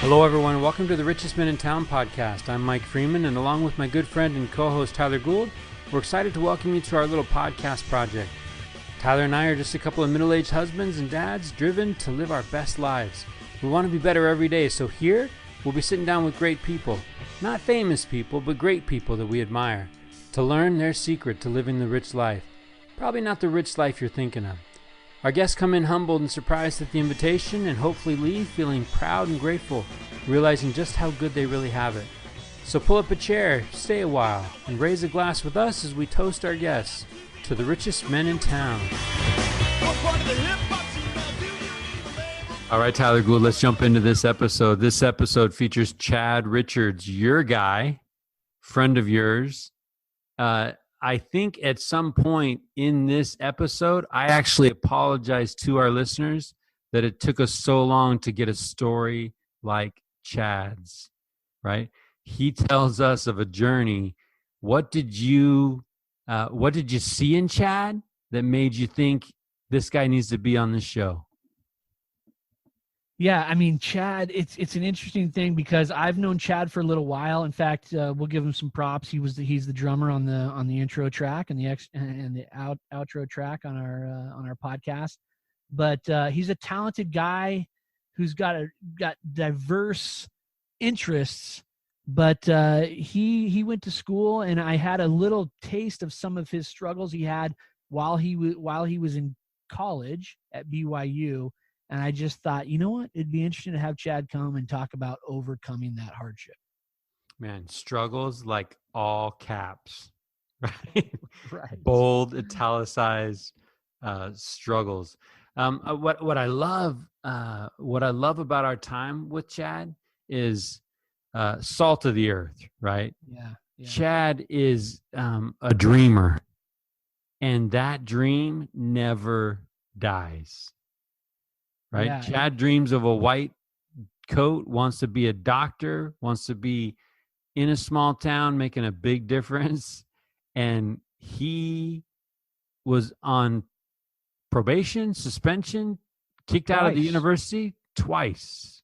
Hello, everyone. Welcome to the Richest Men in Town podcast. I'm Mike Freeman, and along with my good friend and co-host Tyler Gould, we're excited to welcome you to our little podcast project. Tyler and I are just a couple of middle-aged husbands and dads driven to live our best lives. We want to be better every day, so here we'll be sitting down with great people. Not famous people, but great people that we admire, to learn their secret to living the rich life. Probably not the rich life you're thinking of. Our guests come in humbled and surprised at the invitation and hopefully leave feeling proud and grateful, realizing just how good they really have it. So pull up a chair, stay a while, and raise a glass with us as we toast our guests to the richest men in town. All right, Tyler Gould, let's jump into this episode. This episode features Chad Richards, your guy, friend of yours. I think at some point in this episode, I actually apologize to our listeners that it took us so long to get a story like Chad's, right? He tells us of a journey. What did you see in Chad that made you think this guy needs to be on the show? Yeah, I mean, Chad, it's an interesting thing because I've known Chad for a little while. In fact, we'll give him some props. He's the drummer on the intro track and the outro track on our podcast. But he's a talented guy who's got diverse interests. But he went to school, and I had a little taste of some of his struggles he had while he was in college at BYU. And I just thought, you know what? It'd be interesting to have Chad come and talk about overcoming that hardship. Man, struggles like all caps, right? Right. Bold, italicized struggles. What I love about our time with Chad is salt of the earth, right? Yeah. Chad is a dreamer, and that dream never dies. Right? Yeah. Chad dreams of a white coat, wants to be a doctor, wants to be in a small town making a big difference. And he was on probation, suspension, kicked out of the university twice.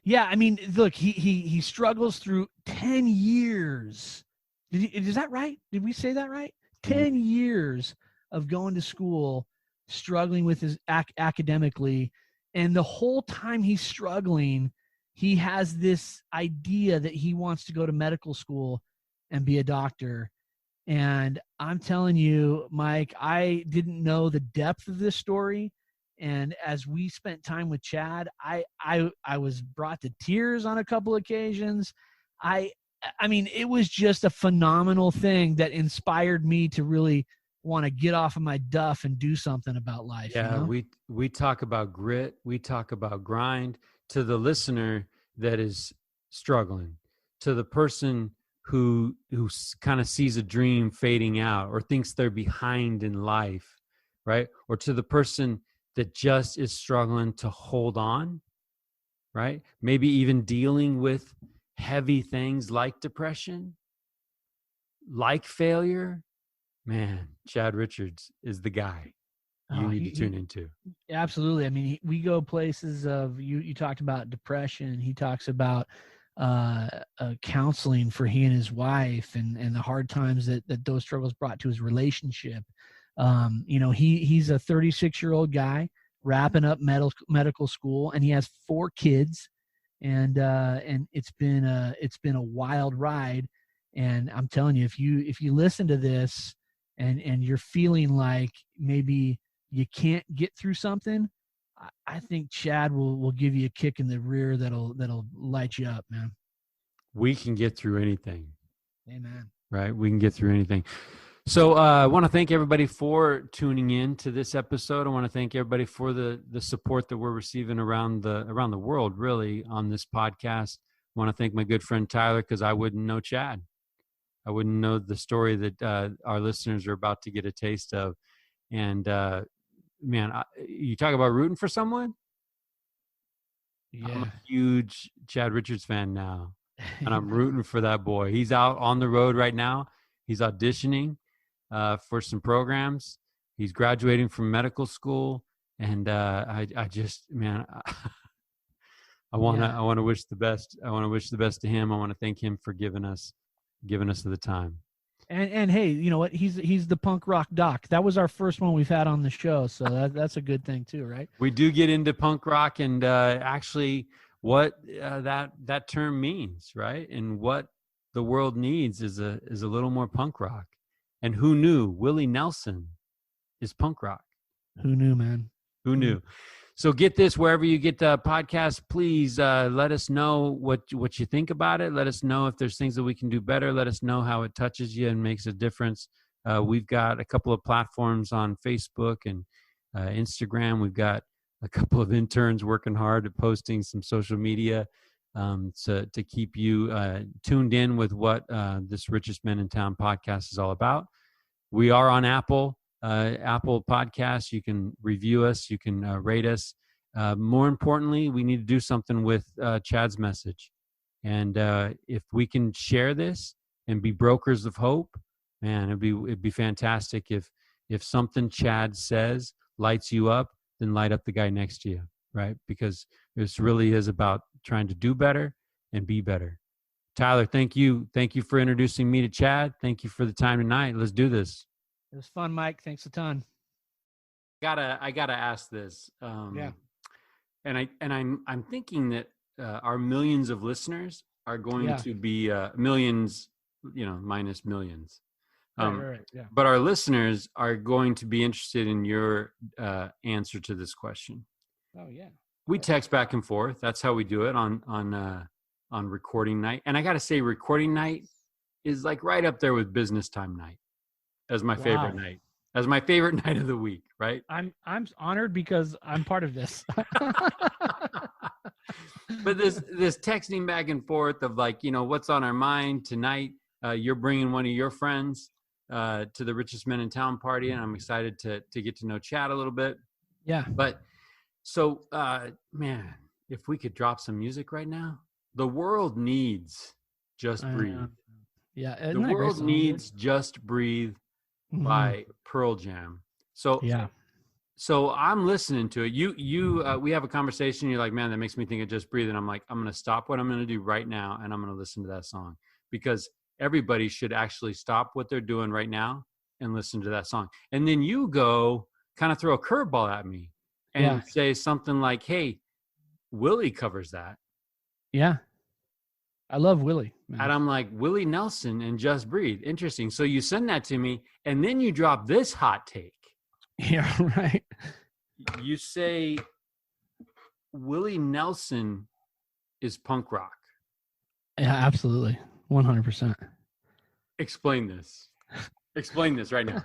Yeah, I mean, look, he struggles through 10 years. Is that right? Did we say that right? 10 years of going to school, struggling with his academically, and the whole time he's struggling, he has this idea that he wants to go to medical school and be a doctor. And I'm telling you, Mike, I didn't know the depth of this story, and as we spent time with Chad, I was brought to tears on a couple occasions. I mean, it was just a phenomenal thing that inspired me to really want to get off of my duff and do something about life. Yeah, you know? we talk about grit, we talk about grind to the listener that is struggling, to the person who kind of sees a dream fading out or thinks they're behind in life, right? Or to the person that just is struggling to hold on, right? Maybe even dealing with heavy things like depression, like failure. Man, Chad Richards is the guy you need to tune into. Absolutely. I mean, we go places of you talked about depression. He talks about counseling for he and his wife and the hard times that those struggles brought to his relationship. He's a 36-year-old guy wrapping up medical school, and he has 4 kids, and it's been a wild ride. And I'm telling you, if you listen to this and you're feeling like maybe you can't get through something, I think Chad will give you a kick in the rear that'll light you up, man. We can get through anything. Amen. Right? We can get through anything. So I want to thank everybody for tuning in to this episode. I want to thank everybody for the support that we're receiving around the world, really, on this podcast. I want to thank my good friend Tyler, because I wouldn't know Chad. I wouldn't know the story that our listeners are about to get a taste of. And man, you talk about rooting for someone. Yeah. I'm a huge Chad Richards fan now, and I'm rooting for that boy. He's out on the road right now. He's auditioning for some programs. He's graduating from medical school, and I just, man, I want to wish the best. I want to wish the best to him. I want to thank him for giving us the time. And hey, you know what? He's the punk rock doc. That was our first one we've had on the show, so that's a good thing too, right? We do get into punk rock and actually what that term means, right? And what the world needs is a little more punk rock. And who knew Willie Nelson is punk rock? Who knew, man? Who knew? So get this, wherever you get the podcast, please let us know what you think about it. Let us know if there's things that we can do better. Let us know how it touches you and makes a difference. We've got a couple of platforms on Facebook and Instagram. We've got a couple of interns working hard at posting some social media to keep you tuned in with what this Richest Men in Town podcast is all about. We are on Apple Podcasts. You can review us. You can rate us. More importantly, we need to do something with Chad's message. And if we can share this and be brokers of hope, man, it'd be fantastic. If something Chad says lights you up, then light up the guy next to you, right? Because this really is about trying to do better and be better. Tyler, thank you. Thank you for introducing me to Chad. Thank you for the time tonight. Let's do this. It was fun, Mike. Thanks a ton. I gotta ask this. Yeah. And I'm thinking that our millions of listeners are going to be millions, minus millions. Right. Yeah. But our listeners are going to be interested in your answer to this question. Oh yeah. We text back and forth. That's how we do it on recording night. And I got to say, recording night is like right up there with business time night as my favorite night, as my favorite night of the week. Right. I'm honored because I'm part of this. But this texting back and forth of like, what's on our mind tonight. You're bringing one of your friends to the Richest Men in Town party, and I'm excited to get to know Chad a little bit. Yeah. But so, man, if we could drop some music right now, the world needs Just Breathe. Yeah. The world needs Just Breathe by Pearl Jam. So, so I'm listening to it. We have a conversation. You're like, man, that makes me think of Just Breathe. And I'm like, I'm going to stop what I'm going to do right now. And I'm going to listen to that song, because everybody should actually stop what they're doing right now and listen to that song. And then you go kind of throw a curveball at me and say something like, hey, Willie covers that. Yeah. I love Willie, man. And I'm like, Willie Nelson and Just Breathe. Interesting. So you send that to me, and then you drop this hot take. Yeah, right. You say Willie Nelson is punk rock. Yeah, absolutely. 100%. Explain this. Explain this right now.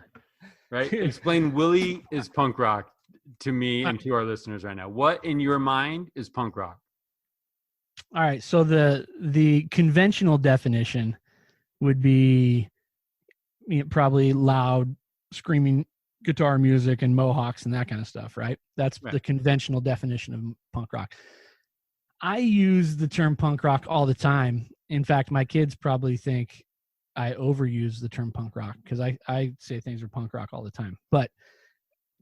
Right? Explain Willie is punk rock to me and to our listeners right now. What in your mind is punk rock? All right. So the conventional definition would be probably loud, screaming guitar music and mohawks and that kind of stuff, right? That's the conventional definition of punk rock. I use the term punk rock all the time. In fact, my kids probably think I overuse the term punk rock because I say things are punk rock all the time. But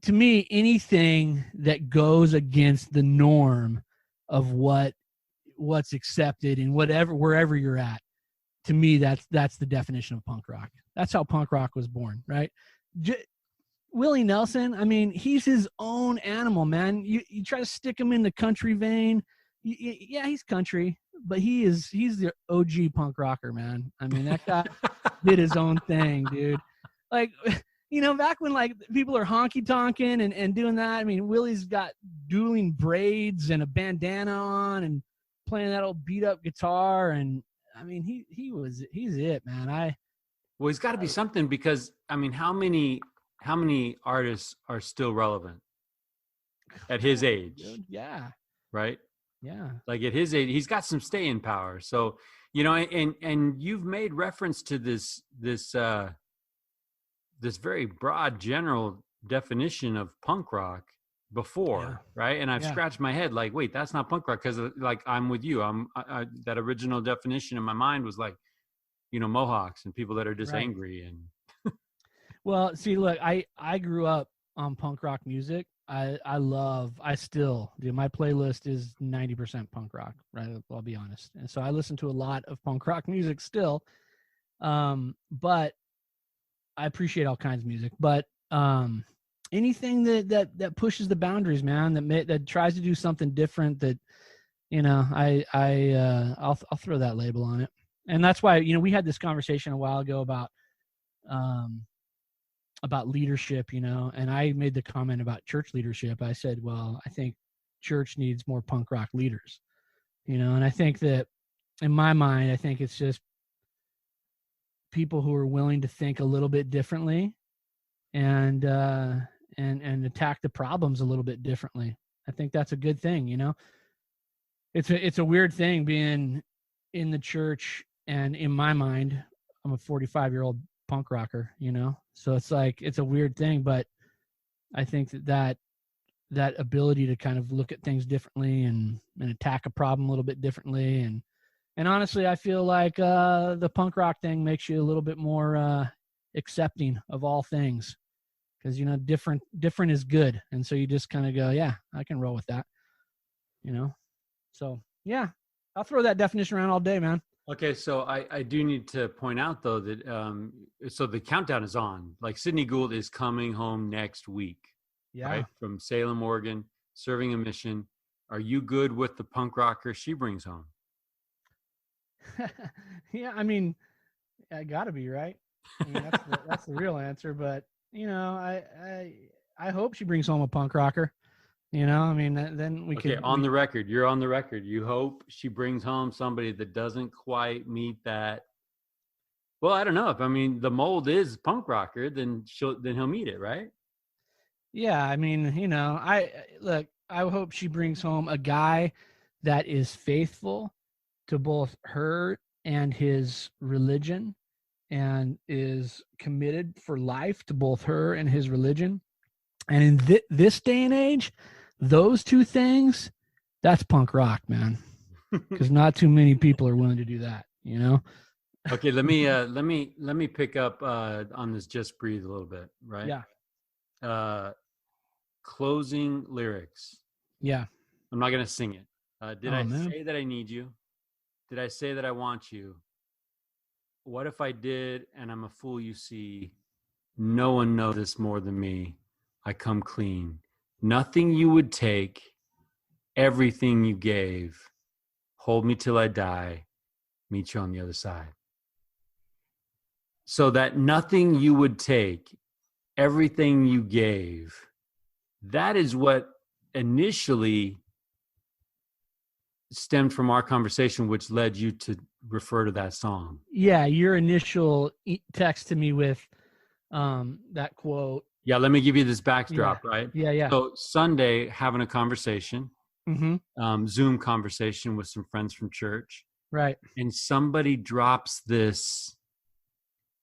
to me, anything that goes against the norm of what's accepted and wherever you're at, to me, that's the definition of punk rock. That's how punk rock was born, right? Willie Nelson, I mean, he's his own animal, man. You try to stick him in the country vein. Yeah, he's country, but he's the OG punk rocker, man. I mean, that guy did his own thing, dude. Like, back when like people are honky tonking and doing that, I mean, Willie's got dueling braids and a bandana on and playing that old beat up guitar. And I mean, he's it, man. Well, he's got to be something, because I mean, how many artists are still relevant at his age? Dude, yeah. Right. Yeah. Like at his age, he's got some staying power. So, and you've made reference to this very broad general definition of punk rock before, right? And I've scratched my head like, wait, that's not punk rock, because like I'm with you. I that original definition in my mind was like, mohawks and people that are just angry and. Well, see, look, I grew up on punk rock music. I still do. My playlist is 90% punk rock, right? I'll be honest. And so I listen to a lot of punk rock music still. But I appreciate all kinds of music, but anything that pushes the boundaries, man, that tries to do something different, that, I'll throw that label on it. And that's why, we had this conversation a while ago about leadership, and I made the comment about church leadership. I said, well, I think church needs more punk rock leaders, and I think that in my mind, I think it's just people who are willing to think a little bit differently and attack the problems a little bit differently. I think that's a good thing. It's a weird thing being in the church, and in my mind, I'm a 45-year-old punk rocker, so it's like, it's a weird thing, but I think that ability to kind of look at things differently and attack a problem a little bit differently, and honestly, I feel like the punk rock thing makes you a little bit more accepting of all things, because different is good, and so you just kind of go, yeah, I can roll with that, so yeah, I'll throw that definition around all day, man. Okay, so I do need to point out, though, that so the countdown is on. Like, Sidney Gould is coming home next week, right? From Salem, Oregon, serving a mission. Are you good with the punk rocker she brings home? Yeah, I mean, I gotta be, right? I mean, that's the real answer. But I hope she brings home a punk rocker. I mean, then we could. Okay, on the record, you're on the record. You hope she brings home somebody that doesn't quite meet that. Well, I don't know. If the mold is punk rocker, then he'll meet it, right? Yeah, I mean, I hope she brings home a guy that is faithful to both her and his religion, and is committed for life to both her and his religion. And in this day and age, those two things, that's punk rock, man. Because not too many people are willing to do that, Okay, let me pick up on this Just Breathe a little bit, right? Yeah. Closing lyrics. Yeah. I'm not gonna sing it. Did I say that I need you? Did I say that I want you? What if I did and I'm a fool, you see? No one knows this more than me. I come clean. Nothing you would take, everything you gave. Hold me till I die. Meet you on the other side. So that nothing you would take, everything you gave, that is what initially stemmed from our conversation, which led you to refer to that song. Yeah, your initial text to me with that quote. Yeah, let me give you this backdrop, right? Yeah. So Sunday, having a conversation, mm-hmm. Zoom conversation with some friends from church. Right. And somebody drops this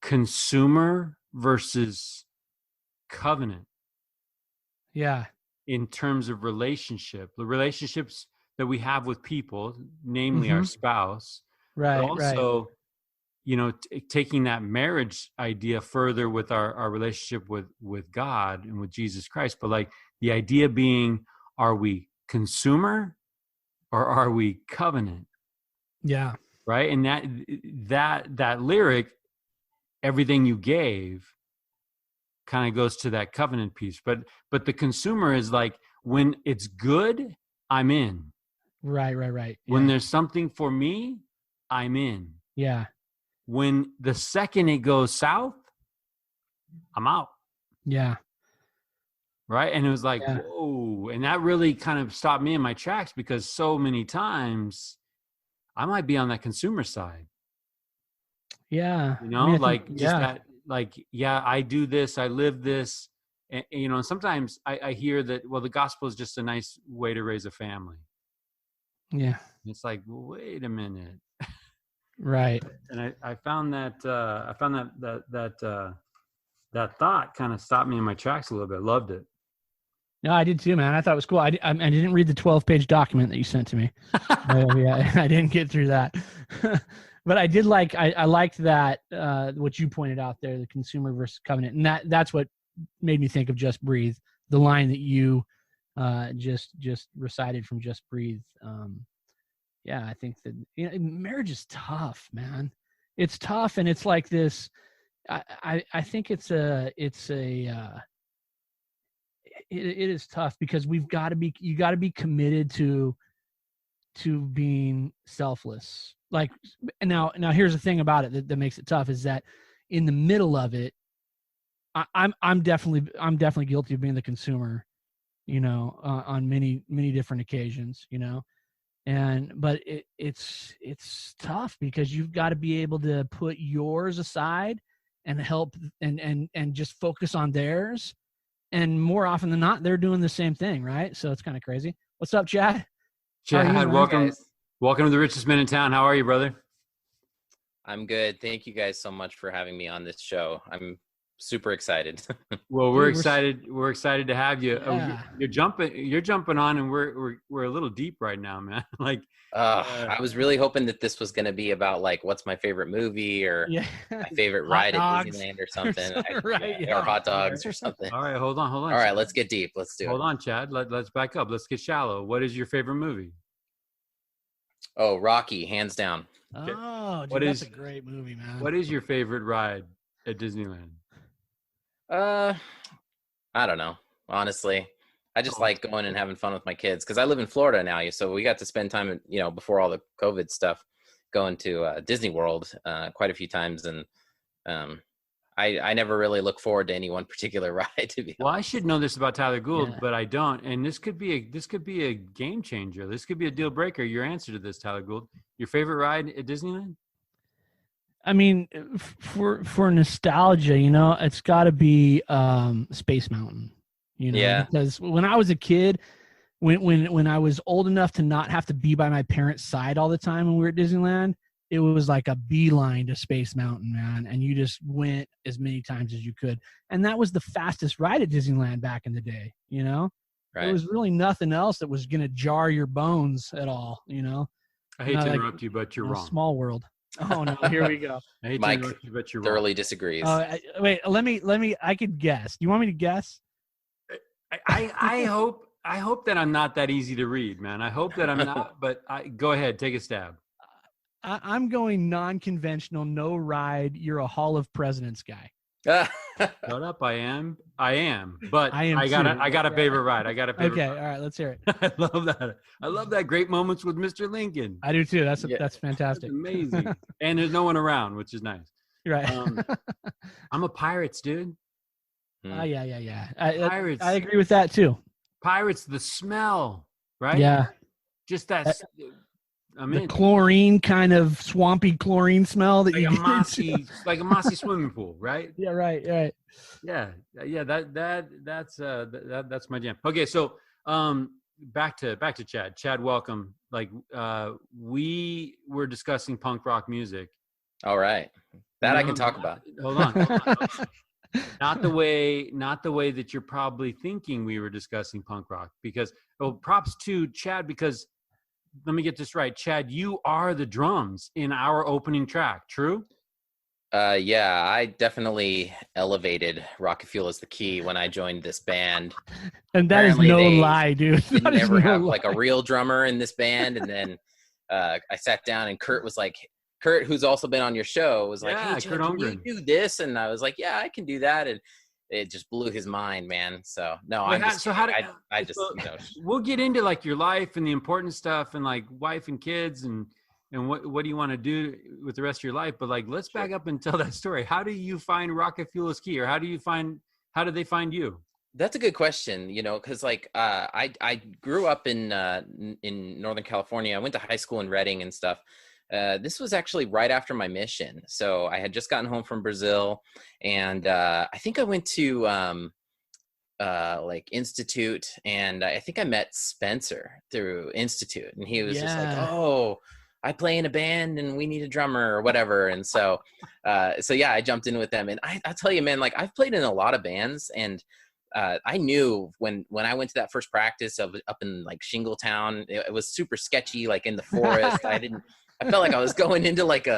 consumer versus covenant. Yeah. In terms of the relationships that we have with people, namely mm-hmm. our spouse. Right. But also, taking that marriage idea further with our relationship with God and with Jesus Christ. But like the idea being, are we consumer or are we covenant? Yeah. Right. And that lyric, everything you gave, kind of goes to that covenant piece. But the consumer is like, when it's good, I'm in. Right. Yeah. When there's something for me, I'm in. Yeah. When the second it goes south, I'm out. Yeah. Right. And it was like, whoa. And that really kind of stopped me in my tracks, because so many times I might be on that consumer side. Yeah. I do this, I live this. And sometimes I hear that, well, the gospel is just a nice way to raise a family. Yeah. And it's like, well, wait a minute. Right. And I found that that thought kind of stopped me in my tracks a little bit. Loved it. No, I did too, man. I thought it was cool. I didn't read the 12-page document that you sent to me. I didn't get through that. But I did I liked that, what you pointed out there, the consumer versus covenant. And that's what made me think of Just Breathe, the line that you just recited from Just Breathe. Yeah, I think that marriage is tough, man. It's tough, and it's like this. I think it is tough because you got to be committed to being selfless. Like now here's the thing about it that makes it tough is that in the middle of it, I'm definitely guilty of being the consumer, on many different occasions, but it's tough because you've got to be able to put yours aside and help and just focus on theirs. And more often than not, they're doing the same thing, right? So it's kind of crazy. What's up, Chad? Chad, welcome to the richest man in town. How are you, brother? I'm good. Thank you guys so much for having me on this show. I'm super excited. Well, we're excited. We're excited to have you. Yeah. You're jumping on, and we're a little deep right now, man. Like, I was really hoping that this was going to be about like what's my favorite movie or my favorite ride at Disneyland or something, or hot dogs or something. All right, hold on. All right, let's get deep. Let's do it. Hold on, Chad. Let's back up. Let's get shallow. What is your favorite movie? Oh, Rocky, hands down. Oh, dude, that's a great movie, man. What is your favorite ride at Disneyland? I don't know. Honestly, I just like going and having fun with my kids because I live in Florida now. So we got to spend time, before all the COVID stuff, going to Disney World quite a few times, and I never really look forward to any one particular ride. To be honest. Well, I should know this about Tyler Gould, but I don't. And this could be a game changer. This could be a deal breaker. Your answer to this, Tyler Gould. Your favorite ride at Disneyland? I mean, for nostalgia, it's got to be Space Mountain. Because when I was a kid, when I was old enough to not have to be by my parents' side all the time when we were at Disneyland, it was like a beeline to Space Mountain, man. And you just went as many times as you could. And that was the fastest ride at Disneyland back in the day, Right. There was really nothing else that was going to jar your bones at all, I hate to interrupt you, but you're wrong. Small world. Oh no! Here we go. I hate Mike to interrupt you, but you're thoroughly wrong. disagrees. Wait, let me. I could guess. Do you want me to guess? I hope that I'm not that easy to read, man. I hope that I'm not. But go ahead, take a stab. I'm going non-conventional, no ride. You're a Hall of Presidents guy. Shut up! I am. But I got a favorite ride. I got a favorite. Okay, ride. all right. Let's hear it. I love that. I love that. Great moments with Mr. Lincoln. I do too. That's fantastic. That's amazing. And there's no one around, which is nice. Right. I'm a Pirates dude. Yeah. Pirates. I agree with that too. Pirates. The smell, right? Yeah. Just that. The chlorine kind of swampy chlorine smell that like you a mossy swimming pool, right? Yeah, right. Yeah. That's my jam. Okay, so back to Chad. Chad, welcome. Like we were discussing punk rock music. All right, I can talk about. Hold on. Not the way that you're probably thinking we were discussing punk rock, because props to Chad, because let me get this right. Chad, you are the drums in our opening track, true? Yeah, I definitely elevated Rocket Fuel as the key when I joined this band. And that is no lie, dude. Didn't ever have like a real drummer in this band. And then I sat down and Kurt, who's also been on your show, was like, "Hey, Chad, can you do this?" And I was like, "Yeah, I can do that." And it just blew his mind, man. So no, we'll get into like your life and the important stuff and like wife and kids and what do you want to do with the rest of your life. But like, let's back up and tell that story. How do you find Rocket Fuel as key, or how did they find you? That's a good question, because like I grew up in Northern California. I went to high school in Redding and stuff. This was actually right after my mission. So I had just gotten home from Brazil, and I think I went to like Institute, and I think I met Spencer through Institute, and he was just like, "Oh, I play in a band and we need a drummer," or whatever. And so yeah, I jumped in with them, and I'll tell you, man, like I've played in a lot of bands, and I knew when I went to that first practice up in like Shingletown, it was super sketchy, like in the forest. I felt like I was going into like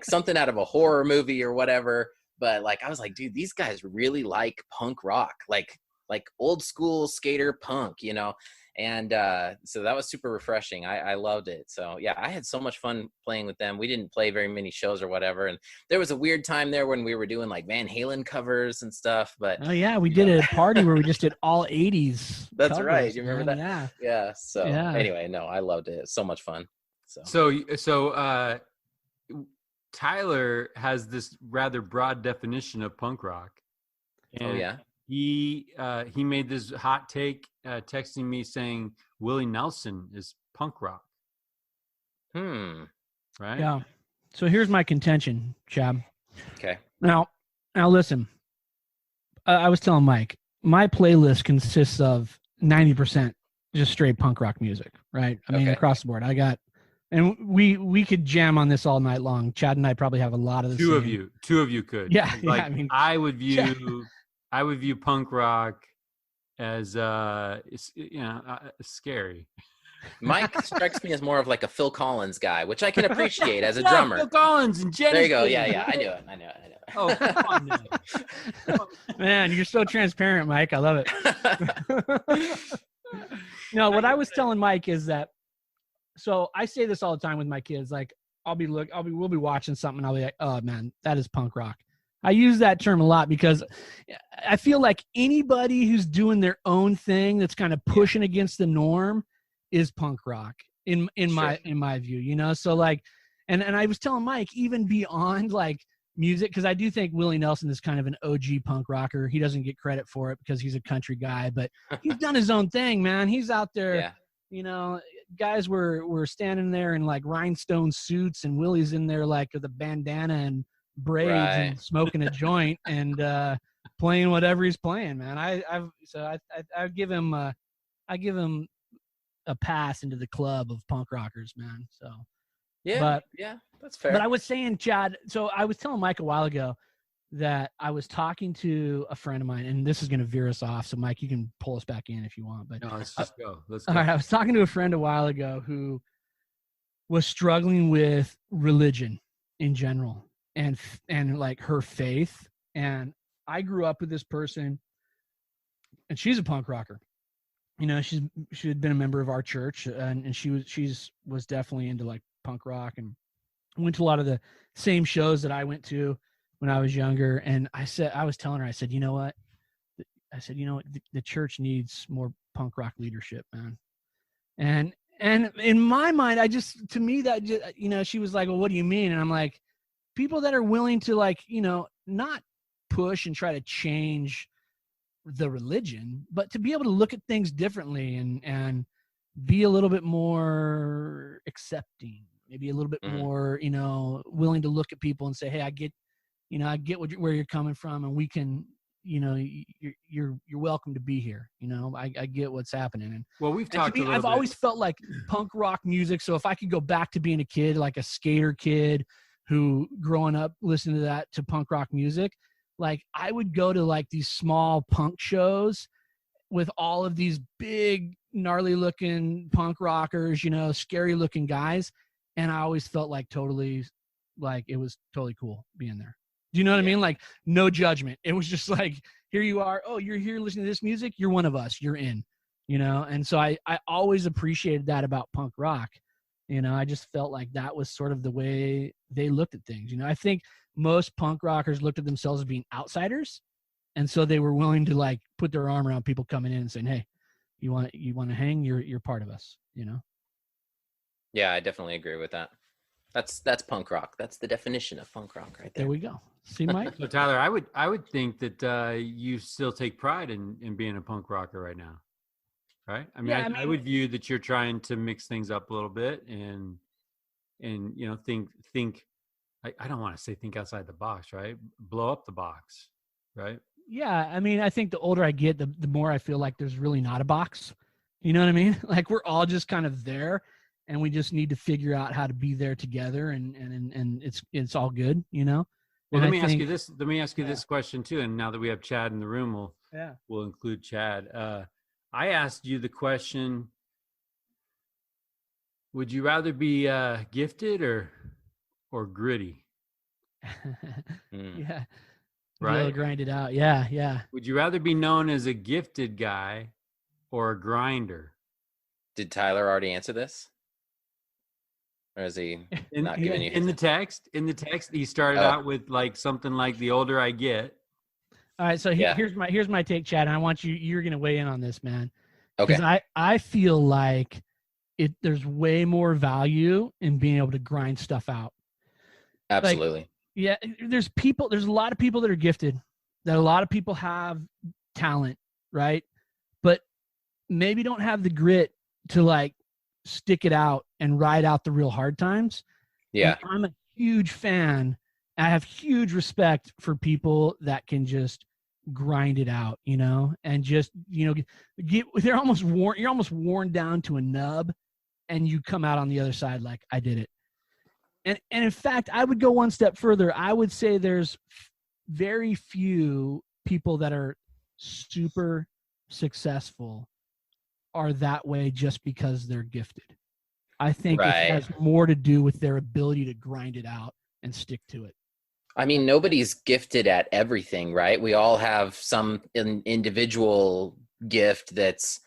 something out of a horror movie or whatever. But like, I was like, dude, these guys really like punk rock. Like like old school skater punk, you know. And so that was super refreshing. I loved it. So yeah, I had so much fun playing with them. We didn't play very many shows or whatever, and there was a weird time there when we were doing like Van Halen covers and stuff. But Oh yeah, we did a party where we just did all 80s. That's covers, right. You remember man. that? Yeah. Yeah. So anyway, no, I loved it. It's so much fun. So Tyler has this rather broad definition of punk rock. And oh yeah. He made this hot take, texting me saying Willie Nelson is punk rock. Right? Yeah. So here's my contention, Chad. Okay. Now listen. I was telling Mike, my playlist consists of 90% just straight punk rock music, right? I mean, across the board. And we could jam on this all night long. Chad and I probably have a lot of the Two same. of you could. Yeah. Like, yeah. I mean, I would view punk rock as scary. Mike strikes me as more of like a Phil Collins guy, which I can appreciate as a Yeah, drummer. Phil Collins and Genesis. There you go. Yeah. I knew it. Oh, come on now. man, you're so transparent, Mike. I love it. No, what I was telling Mike is that, so I say this all the time with my kids. Like, we'll be watching something and I'll be like, oh man, that is punk rock. I use that term a lot because I feel like anybody who's doing their own thing that's kind of pushing against the norm is punk rock in my view, you know? So like, and I was telling Mike, even beyond like music, because I do think Willie Nelson is kind of an OG punk rocker. He doesn't get credit for it because he's a country guy, but he's done his own thing, man. He's out there, you know, guys were standing there in like rhinestone suits and Willie's in there like with a bandana and braids and smoking a joint and playing whatever he's playing, man. I give him a pass into the club of punk rockers, man. So yeah, that's fair. But I was saying, Chad, so I was telling Mike a while ago that I was talking to a friend of mine, and this is going to veer us off. So Mike, you can pull us back in if you want, but no, let's just go. Let's go. All right. I was talking to a friend a while ago who was struggling with religion in general and like her faith. And I grew up with this person and she's a punk rocker. You know, she had been a member of our church and she was definitely into like punk rock and went to a lot of the same shows that I went to when I was younger. And I was telling her, I said, you know what? The church needs more punk rock leadership, man. And in my mind, she was like, well, what do you mean? And I'm like, people that are willing to like, you know, not push and try to change the religion, but to be able to look at things differently and be a little bit more accepting, maybe a little bit more, you know, willing to look at people and say, hey, I get where you're coming from, and we can, you know, you're welcome to be here. You know, I get what's happening. And well, we've talked a little I've bit. always felt like punk rock music. So if I could go back to being a kid, like a skater kid who growing up listening to punk rock music, like I would go to like these small punk shows with all of these big gnarly looking punk rockers, you know, scary looking guys. And I always felt like totally, like it was totally cool being there. Do you know what I mean? Like no judgment. It was just like, here you are. Oh, you're here listening to this music. You're one of us. You're in, you know? And so I always appreciated that about punk rock. You know, I just felt like that was sort of the way they looked at things. You know, I think most punk rockers looked at themselves as being outsiders. And so they were willing to like put their arm around people coming in and saying, hey, you want to hang? You're part of us, you know? Yeah, I definitely agree with that. That's punk rock. That's the definition of punk rock right there. There we go. See, Mike? So Tyler, I would think that you still take pride in being a punk rocker right now. Right? I mean, I would view that you're trying to mix things up a little bit and you know, think I don't want to say think outside the box, right? Blow up the box, right? Yeah, I mean, I think the older I get, the more I feel like there's really not a box. You know what I mean? Like we're all just kind of there, and we just need to figure out how to be there together, and it's all good, you know. Well, let me ask you this. Let me ask you this question too. And now that we have Chad in the room, we'll include Chad. I asked you the question: would you rather be gifted or gritty? Yeah. Be able to right? grind it out. Yeah, yeah. Would you rather be known as a gifted guy or a grinder? Did Tyler already answer this? Or is he not giving you his In the text, he started Oh, out with like something like the older I get. All right, so yeah. here's my take, Chad. And I want you're gonna weigh in on this, man. Okay. Because I feel like there's way more value in being able to grind stuff out. Absolutely. Yeah, there's a lot of people that are gifted, that a lot of people have talent, right? But maybe don't have the grit to like stick it out and ride out the real hard times. Yeah. And I'm a huge fan. I have huge respect for people that can just grind it out, and just, you're almost worn down to a nub, and you come out on the other side like, I did it. And in fact, I would go one step further. I would say there's very few people that are super successful are that way just because they're gifted. I think it has more to do with their ability to grind it out and stick to it. I mean, nobody's gifted at everything, right? We all have some individual gift that's,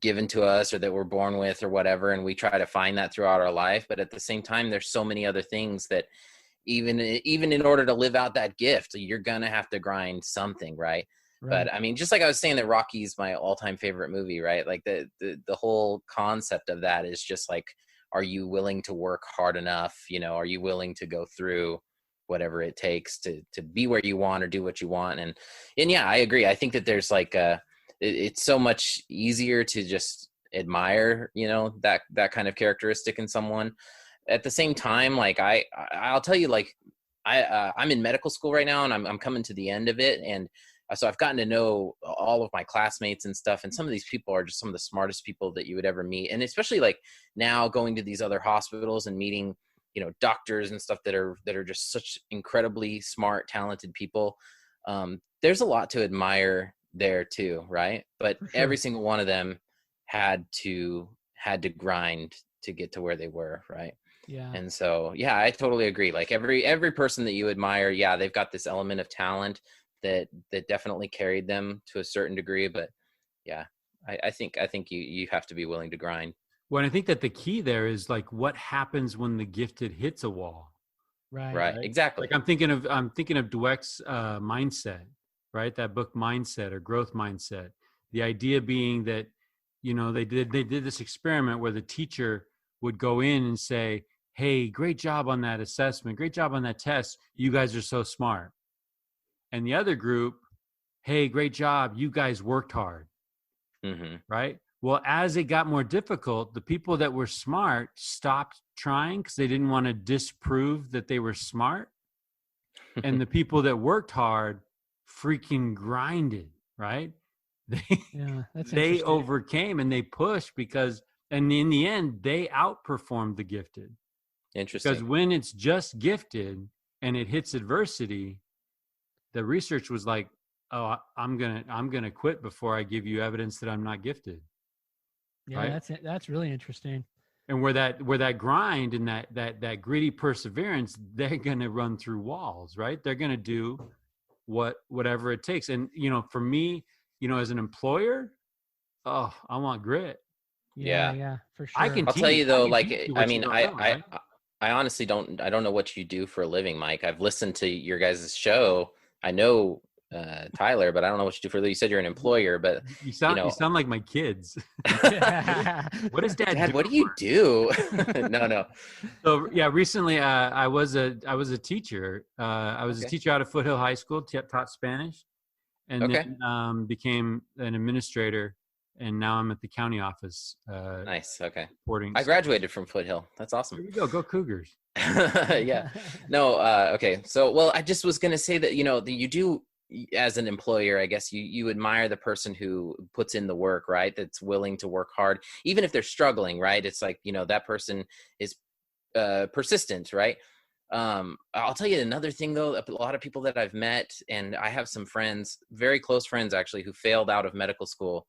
given to us or that we're born with or whatever. And we try to find that throughout our life. But at the same time, there's so many other things that even in order to live out that gift, you're going to have to grind something, right? But I mean, just like I was saying that Rocky's my all-time favorite movie, right? Like the whole concept of that is just like, are you willing to work hard enough? Are you willing to go through whatever it takes to be where you want or do what you want? And yeah, I agree. I think that there's like it's so much easier to just admire, that kind of characteristic in someone. At the same time, like I'll tell you, like I'm in medical school right now, and I'm coming to the end of it, and so I've gotten to know all of my classmates and stuff, and some of these people are just some of the smartest people that you would ever meet. And especially like now going to these other hospitals and meeting, doctors and stuff that are just such incredibly smart, talented people. There's a lot to admire there too, right? But every single one of them had to grind to get to where they were, right? Yeah. And so, yeah, I totally agree. Like every person that you admire, yeah, they've got this element of talent that definitely carried them to a certain degree. But yeah, I think you have to be willing to grind. Well, I think that the key there is like what happens when the gifted hits a wall. Right. Exactly. Like I'm thinking of Dweck's mindset, right? That book Mindset or Growth Mindset. The idea being that, they did this experiment where the teacher would go in and say, hey, great job on that assessment. Great job on that test. You guys are so smart. And the other group, hey, great job. You guys worked hard. Mm-hmm. Right? Well, as it got more difficult, the people that were smart stopped trying because they didn't want to disprove that they were smart. And the people that worked hard freaking grinded, right? They overcame and they pushed and in the end, they outperformed the gifted. Interesting. Because when it's just gifted and it hits adversity, the research was like, oh, I'm gonna quit before I give you evidence that I'm not gifted. Yeah, right? That's really interesting. And where that grind and that gritty perseverance, they're gonna run through walls, right? They're gonna do whatever it takes. And for me, as an employer, I want grit. Yeah, for sure. I'll tell you though, like, I mean, I honestly don't know what you do for a living, Mike. I've listened to your guys' show. I know Tyler, but I don't know what you do for a living. You said you're an employer, but you sound like my kids. What is Dad do? What do you do? No. So yeah, recently I was a teacher. I was a teacher out of Foothill High School, taught Spanish, and then became an administrator. And now I'm at the county office. Nice. Okay. Reporting. I graduated from Foothill. That's awesome. Here we go. Go Cougars. Yeah. No. Okay. So, well, I just was going to say that, you do, as an employer, I guess you admire the person who puts in the work, right? That's willing to work hard, even if they're struggling, right? It's like, that person is persistent, right? I'll tell you another thing though, a lot of people that I've met, and I have some friends, very close friends actually, who failed out of medical school.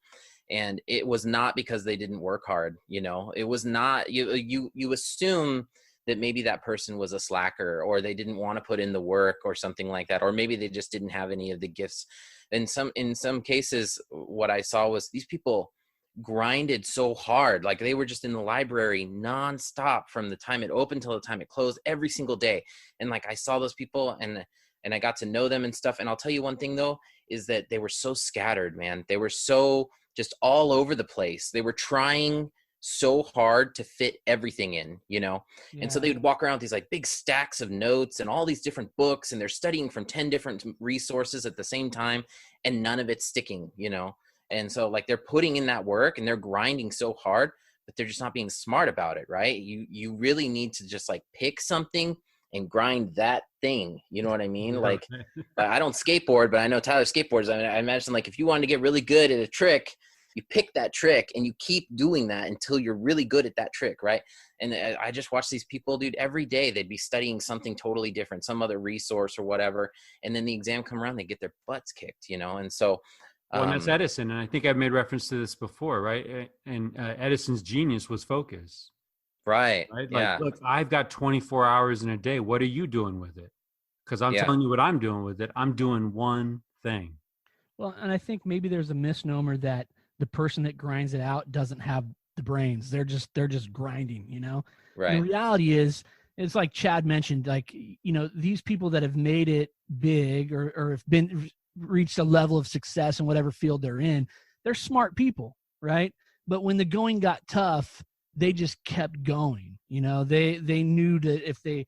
And it was not because they didn't work hard. It was not, you assume that maybe that person was a slacker, or they didn't want to put in the work or something like that, or maybe they just didn't have any of the gifts. In some cases, what I saw was these people grinded so hard. Like they were just in the library nonstop from the time it opened till the time it closed every single day. And like I saw those people and I got to know them and stuff. And I'll tell you one thing though, is that they were so scattered, man. They were so just all over the place. They were trying so hard to fit everything in, you know? Yeah. And so they would walk around with these like big stacks of notes and all these different books, and they're studying from 10 different resources at the same time, and none of it's sticking, you know? And so like they're putting in that work and they're grinding so hard, but they're just not being smart about it, right? You really need to just like pick something and grind that thing. You know what I mean? Like I don't skateboard, but I know Tyler skateboards. I mean, I imagine like if you wanted to get really good at a trick, you pick that trick and you keep doing that until you're really good at that trick, right? And I just watch these people, dude, every day they'd be studying something totally different, some other resource or whatever. And then the exam come around, they get their butts kicked, you know? And so, well, and that's Edison. And I think I've made reference to this before, right? And Edison's genius was focus. Right. Like, yeah. Look, I've got 24 hours in a day. What are you doing with it? Because I'm telling you what I'm doing with it. I'm doing one thing. Well, and I think maybe there's a misnomer that the person that grinds it out doesn't have the brains. They're just grinding, you know? Right. And the reality is, it's like Chad mentioned, like, you know, these people that have made it big or have been reached a level of success in whatever field they're in, they're smart people, right? But when the going got tough, they just kept going. You know, they knew that if they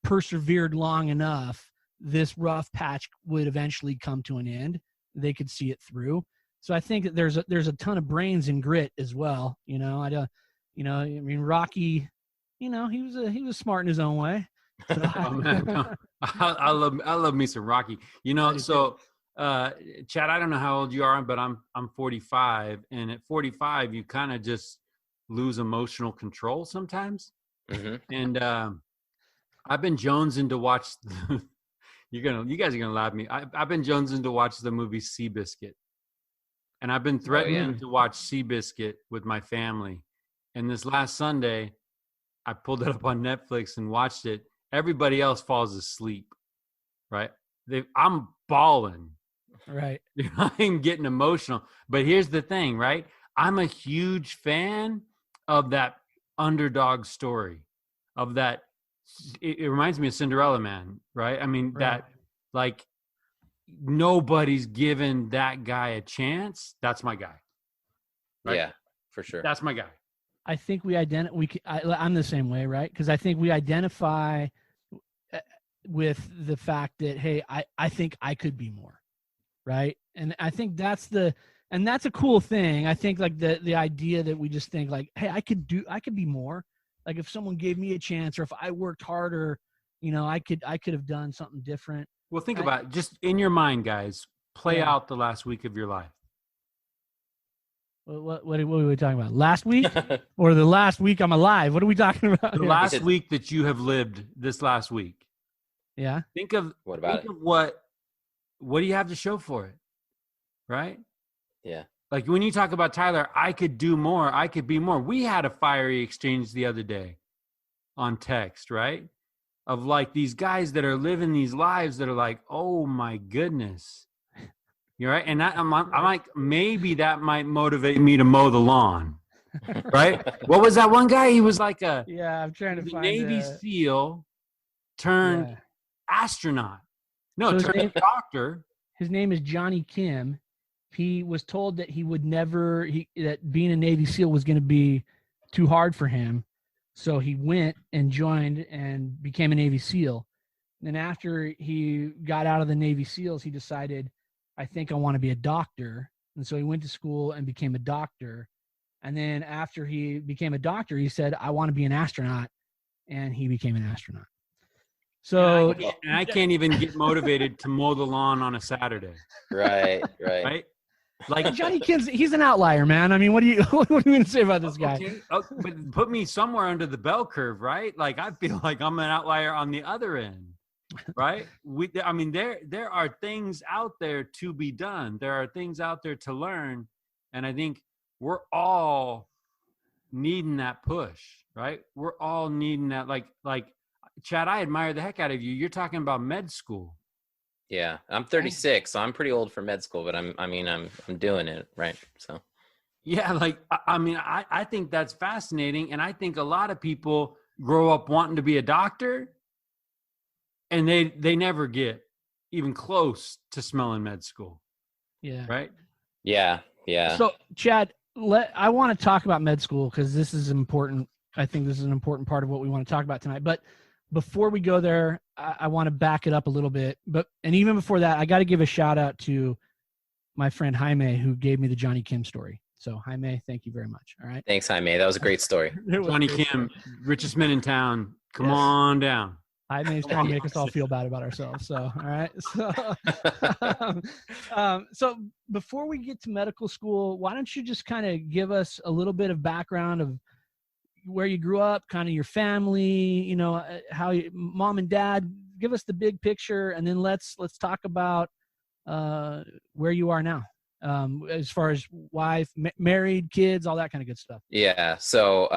persevered long enough, this rough patch would eventually come to an end. They could see it through. So I think that there's a ton of brains and grit as well. You know, I mean, Rocky, you know, he was smart in his own way. So oh, man. I love me some Rocky. You know, so Chad, I don't know how old you are, but I'm 45, and at 45, you kind of just lose emotional control sometimes. Mm-hmm. And I've been jonesing to watch. You guys are gonna laugh at me. I've been jonesing to watch the movie Seabiscuit. And I've been threatening to watch Seabiscuit with my family. And this last Sunday, I pulled it up on Netflix and watched it. Everybody else falls asleep, right? I'm bawling. Right. I'm getting emotional. But here's the thing, right? I'm a huge fan of that underdog story, of that. It reminds me of Cinderella Man, right? I mean, that like, nobody's given that guy a chance. That's my guy. Right? Yeah, for sure. That's my guy. I think I'm the same way, right? Because I think we identify with the fact that, hey, I think I could be more, right? And I think that's a cool thing. I think like the idea that we just think like, hey, I could be more. Like if someone gave me a chance, or if I worked harder, you know, I could have done something different. Well, think about it. Just in your mind, guys, play out the last week of your life. What are we talking about? Last week or the last week I'm alive? What are we talking about? The last week that you have lived this last week. Yeah. Think of what do you have to show for it? Right? Yeah. Like when you talk about Tyler, I could do more. I could be more. We had a fiery exchange the other day on text, right? Of like these guys that are living these lives that are like, oh my goodness. You're right. And I'm like, maybe that might motivate me to mow the lawn. Right? What was that one guy? He was like I'm trying to find Navy SEAL turned astronaut. No, so turned doctor. His name is Johnny Kim. He was told that he would never, that being a Navy SEAL was going to be too hard for him. So he went and joined and became a Navy SEAL. And then after he got out of the Navy SEALs, he decided, I think I want to be a doctor. And so he went to school and became a doctor. And then after he became a doctor, he said, I want to be an astronaut. And he became an astronaut. So and I can't even get motivated to mow the lawn on a Saturday. Right. Like Johnny Kim's, he's an outlier, man. I mean, what are you going to say about this guy? Okay. But put me somewhere under the bell curve, right? Like I feel like I'm an outlier on the other end, right? There are things out there to be done. There are things out there to learn, and I think we're all needing that push, right? We're all needing that. Like Chad, I admire the heck out of you. You're talking about med school. Yeah, I'm 36, so I'm pretty old for med school, but I'm doing it, right? So yeah, like I think that's fascinating, and I think a lot of people grow up wanting to be a doctor, and they never get even close to smelling med school. Yeah. Right. Yeah. So Chad, I want to talk about med school because this is important. I think this is an important part of what we want to talk about tonight. But before we go there, I want to back it up a little bit. And even before that, I got to give a shout out to my friend Jaime, who gave me the Johnny Kim story. So Jaime, thank you very much. All right. Thanks, Jaime. That was a great story. Johnny Kim, richest man in town. Come on down. Jaime's trying to make us all feel bad about ourselves. So, all right. So before we get to medical school, why don't you just kind of give us a little bit of background of where you grew up, kind of your family, how mom and dad, give us the big picture, and then let's talk about where you are now, as far as wife, married, kids, all that kind of good stuff. Yeah. So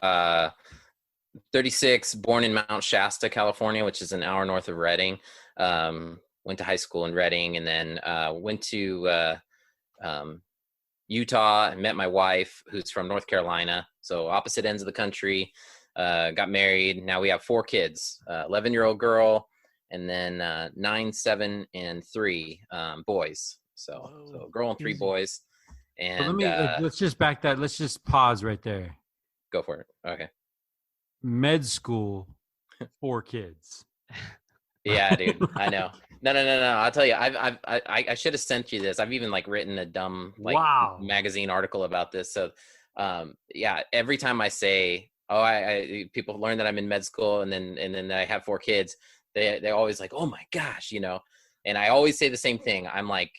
36, born in Mount Shasta, California, which is an hour north of Redding. Went to high school in Redding, and then went to Utah and met my wife, who's from North Carolina. So opposite ends of the country. Got married. Now we have 4 kids, 11-year-old girl, and then 9, 7, and 3 boys. So a girl and 3 boys. And let's just back that. Let's just pause right there. Go for it. Okay. Med school, 4 kids. Yeah, dude. I know. No. I'll tell you. I should have sent you this. I've even written a dumb magazine article about this. So, yeah. Every time I say, I people learn that I'm in med school, and then I have 4 kids. They always like, oh my gosh, And I always say the same thing. I'm like,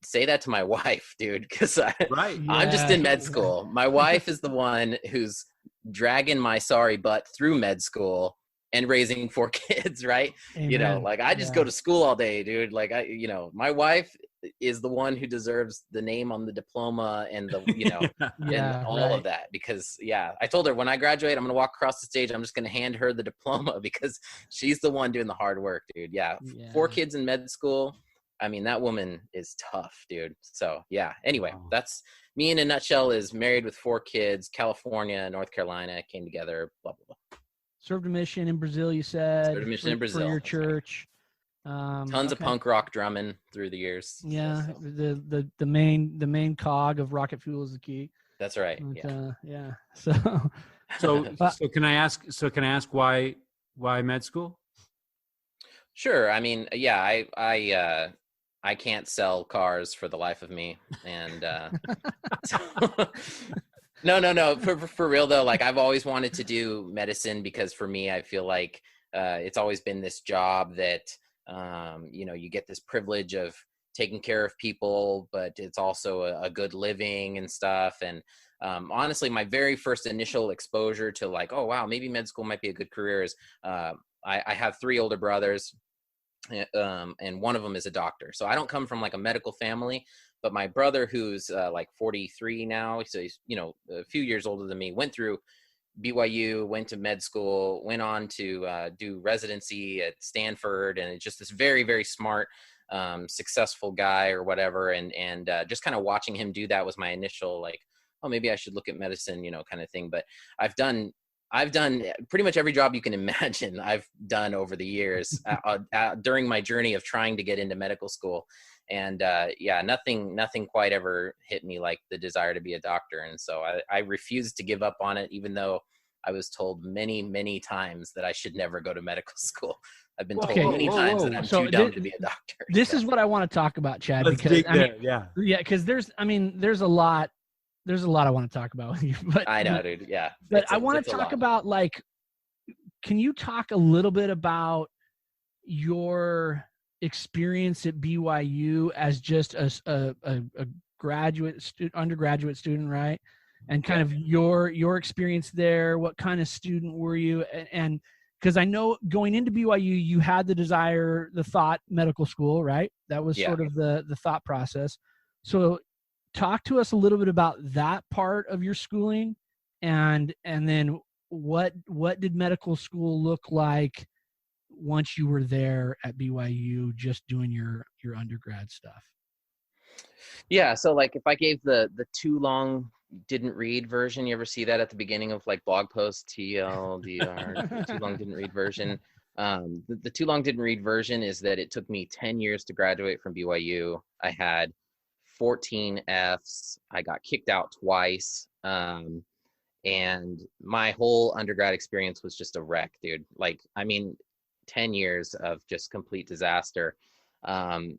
say that to my wife, dude, because I'm just in med school. My wife is the one who's dragging my sorry butt through med school and raising 4 kids, right? Amen. I just go to school all day, dude. My wife is the one who deserves the name on the diploma and the, and all of that, because I told her when I graduate, I'm going to walk across the stage. I'm just going to hand her the diploma because she's the one doing the hard work, dude. 4 kids in med school. I mean, that woman is tough, dude. So anyway, that's me in a nutshell. Is married with 4 kids, California, North Carolina, came together, blah, blah, blah. Served a mission in Brazil, you said. Served a mission in Brazil. For your church. Tons of punk rock drumming through the years. Yeah, so. The main cog of rocket fuel is the key. That's right. But, So can I ask why med school? Sure. I mean, I can't sell cars for the life of me, and No. For real though, I've always wanted to do medicine because for me, I feel like it's always been this job that you get this privilege of taking care of people, but it's also a good living and stuff. And honestly, my very first initial exposure to oh wow, maybe med school might be a good career is I have 3 older brothers, and one of them is a doctor. So I don't come from a medical family. But my brother, who's 43 now, so he's a few years older than me, went through BYU, went to med school, went on to do residency at Stanford, and it's just this very, very smart, successful guy or whatever. And just kind of watching him do that was my initial maybe I should look at medicine, kind of thing. But I've done pretty much every job you can imagine I've done over the years during my journey of trying to get into medical school. And nothing quite ever hit me like the desire to be a doctor. And so I refused to give up on it, even though I was told many, many times that I should never go to medical school. I've been told many times that I'm too dumb to be a doctor. This is what I want to talk about, Chad. Let's dig there. Because there's a lot I want to talk about with you. But I know, dude. Yeah. But I want to talk about can you talk a little bit about your experience at BYU as just a undergraduate student, right? And kind of your experience there. What kind of student were you? And because I know going into BYU, you had the desire, the thought, medical school, right? That was sort of the thought process. So talk to us a little bit about that part of your schooling and then what did medical school look like once you were there at BYU, just doing your undergrad stuff? Yeah, so like if I gave the too long didn't read version, you ever see that at the beginning of like blog posts, TLDR, the too long didn't read version. The too long didn't read version is that it took me 10 years to graduate from BYU. I had 14 Fs. I got kicked out twice. And my whole undergrad experience was just a wreck, dude. Like, I mean, 10 years of just complete disaster. You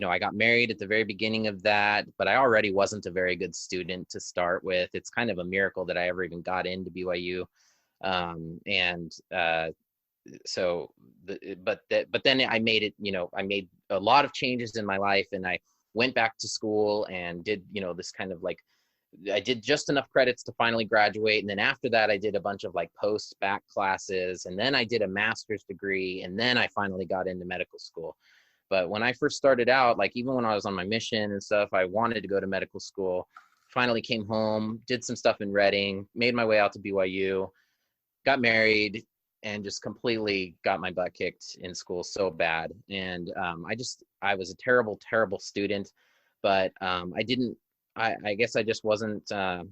know, I got married at the very beginning of that, but I already wasn't a very good student to start with. It's kind of a miracle that I ever even got into BYU. Um, and so, but then I made it, you know, I made a lot of changes in my life, and I went back to school and did, you know, this kind of like, I did just enough credits to finally graduate. And then after that, I did a bunch of like post-bac classes. And then I did a master's degree. And then I finally got into medical school. But when I first started out, like even when I was on my mission and stuff, I wanted to go to medical school. Finally came home, did some stuff in Reading, made my way out to BYU, got married, and just completely got my butt kicked in school so bad. And I was a terrible, terrible student, but I guess I just wasn't, I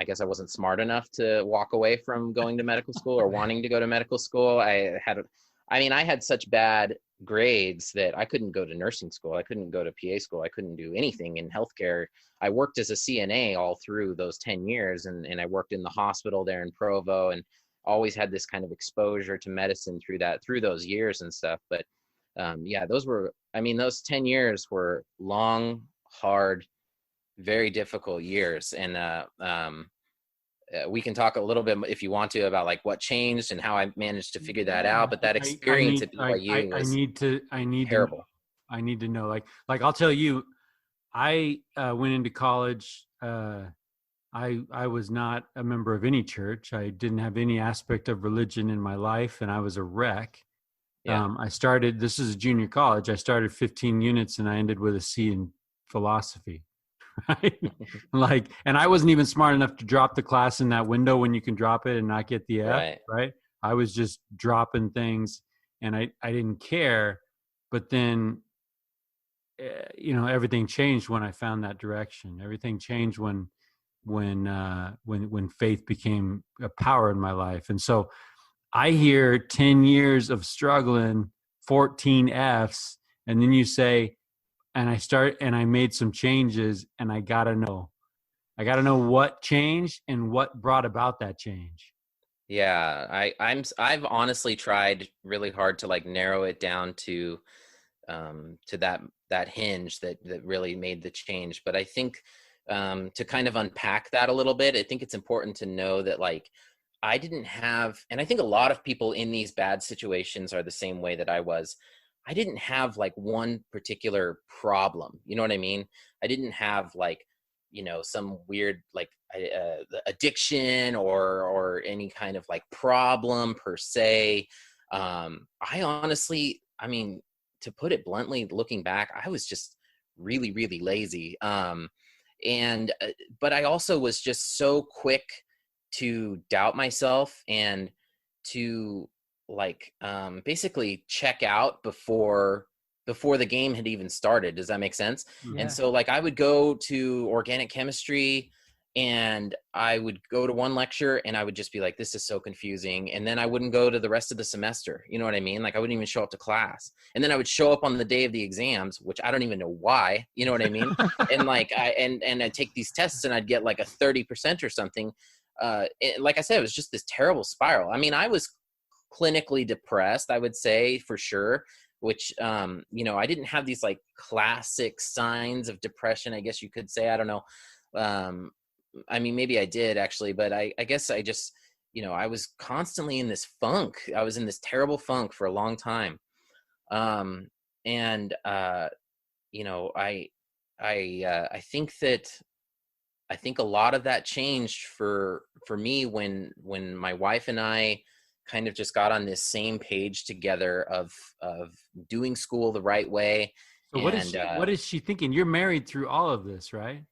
guess I wasn't smart enough to walk away from going to medical school or wanting to go to medical school. I had such bad grades that I couldn't go to nursing school. I couldn't go to PA school. I couldn't do anything in healthcare. I worked as a CNA all through those 10 years, and I worked in the hospital there in Provo, and always had this kind of exposure to medicine through those years and stuff. But yeah, those 10 years were long, hard, very difficult years. And we can talk a little bit if you want to about like what changed and how I managed to figure that out. But that experience at BYU was terrible. I need to know, like I'll tell you, I went into college. I was not a member of any church. I didn't have any aspect of religion in my life, and I was a wreck. Yeah. This is a junior college. I started 15 units and I ended with a C in philosophy. Right? And I wasn't even smart enough to drop the class in that window when you can drop it and not get the F, right? I was just dropping things and I didn't care. But then, everything changed when I found that direction. Everything changed when faith became a power in my life. And so I hear 10 years of struggling, 14 Fs, and then you say, and I made some changes, and I gotta know what changed and what brought about that change. Yeah, I've honestly tried really hard to like narrow it down to that hinge that really made the change. But I think to kind of unpack that a little bit, I think it's important to know that like I didn't have, and I think a lot of people in these bad situations are the same way that I was. I didn't have like one particular problem. You know what I mean? I didn't have like, some weird like addiction or any kind of like problem per se. I honestly, to put it bluntly, looking back, I was just really, really lazy. But I also was just so quick to doubt myself and to like basically check out before the game had even started. Does that make sense? Yeah. And so like I would go to organic chemistry and I would go to one lecture and I would just be like, this is so confusing. And then I wouldn't go to the rest of the semester. You know what I mean? Like I wouldn't even show up to class. And then I would show up on the day of the exams, which I don't even know why, you know what I mean? And like I'd take these tests and I'd get like a 30% or something. Like I said, it was just this terrible spiral. I mean, I was clinically depressed, I would say, for sure, which I didn't have these like classic signs of depression, I guess you could say. I don't know. Maybe I did actually, but I guess I just, I was constantly in this funk. I was in this terrible funk for a long time. I think a lot of that changed for me when my wife and I kind of just got on this same page together of doing school the right way. So what is she thinking? You're married through all of this, right?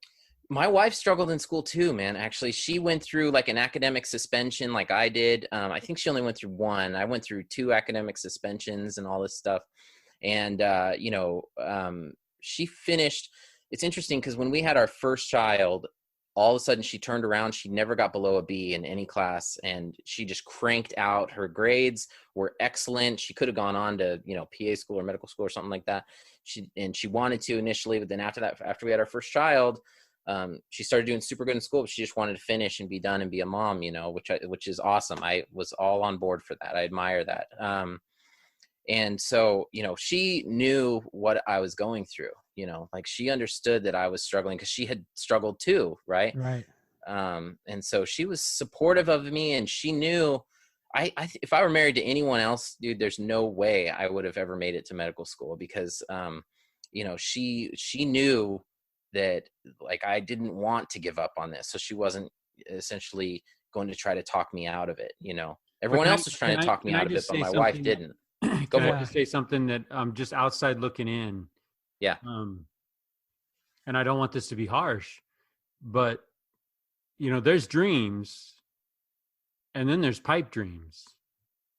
My wife struggled in school too, man. Actually, she went through like an academic suspension like I did. I think she only went through one. I went through two academic suspensions and all this stuff. And, she finished. It's interesting because when we had our first child, all of a sudden she turned around. She never got below a B in any class. And she just cranked out. Her grades were excellent. She could have gone on to, PA school or medical school or something like that. She wanted to initially, but then after that, after we had our first child, she started doing super good in school, but she just wanted to finish and be done and be a mom, which is awesome. I was all on board for that. I admire that. And so, she knew what I was going through, like she understood that I was struggling because she had struggled too. Right. Right. And so she was supportive of me, and she knew if I were married to anyone else, dude, there's no way I would have ever made it to medical school because, she knew that like I didn't want to give up on this. So she wasn't essentially going to try to talk me out of it. Everyone else was trying to talk me out of it, but my wife didn't. Go ahead. Just say something that just outside looking in. Yeah. And I don't want this to be harsh, but there's dreams and then there's pipe dreams.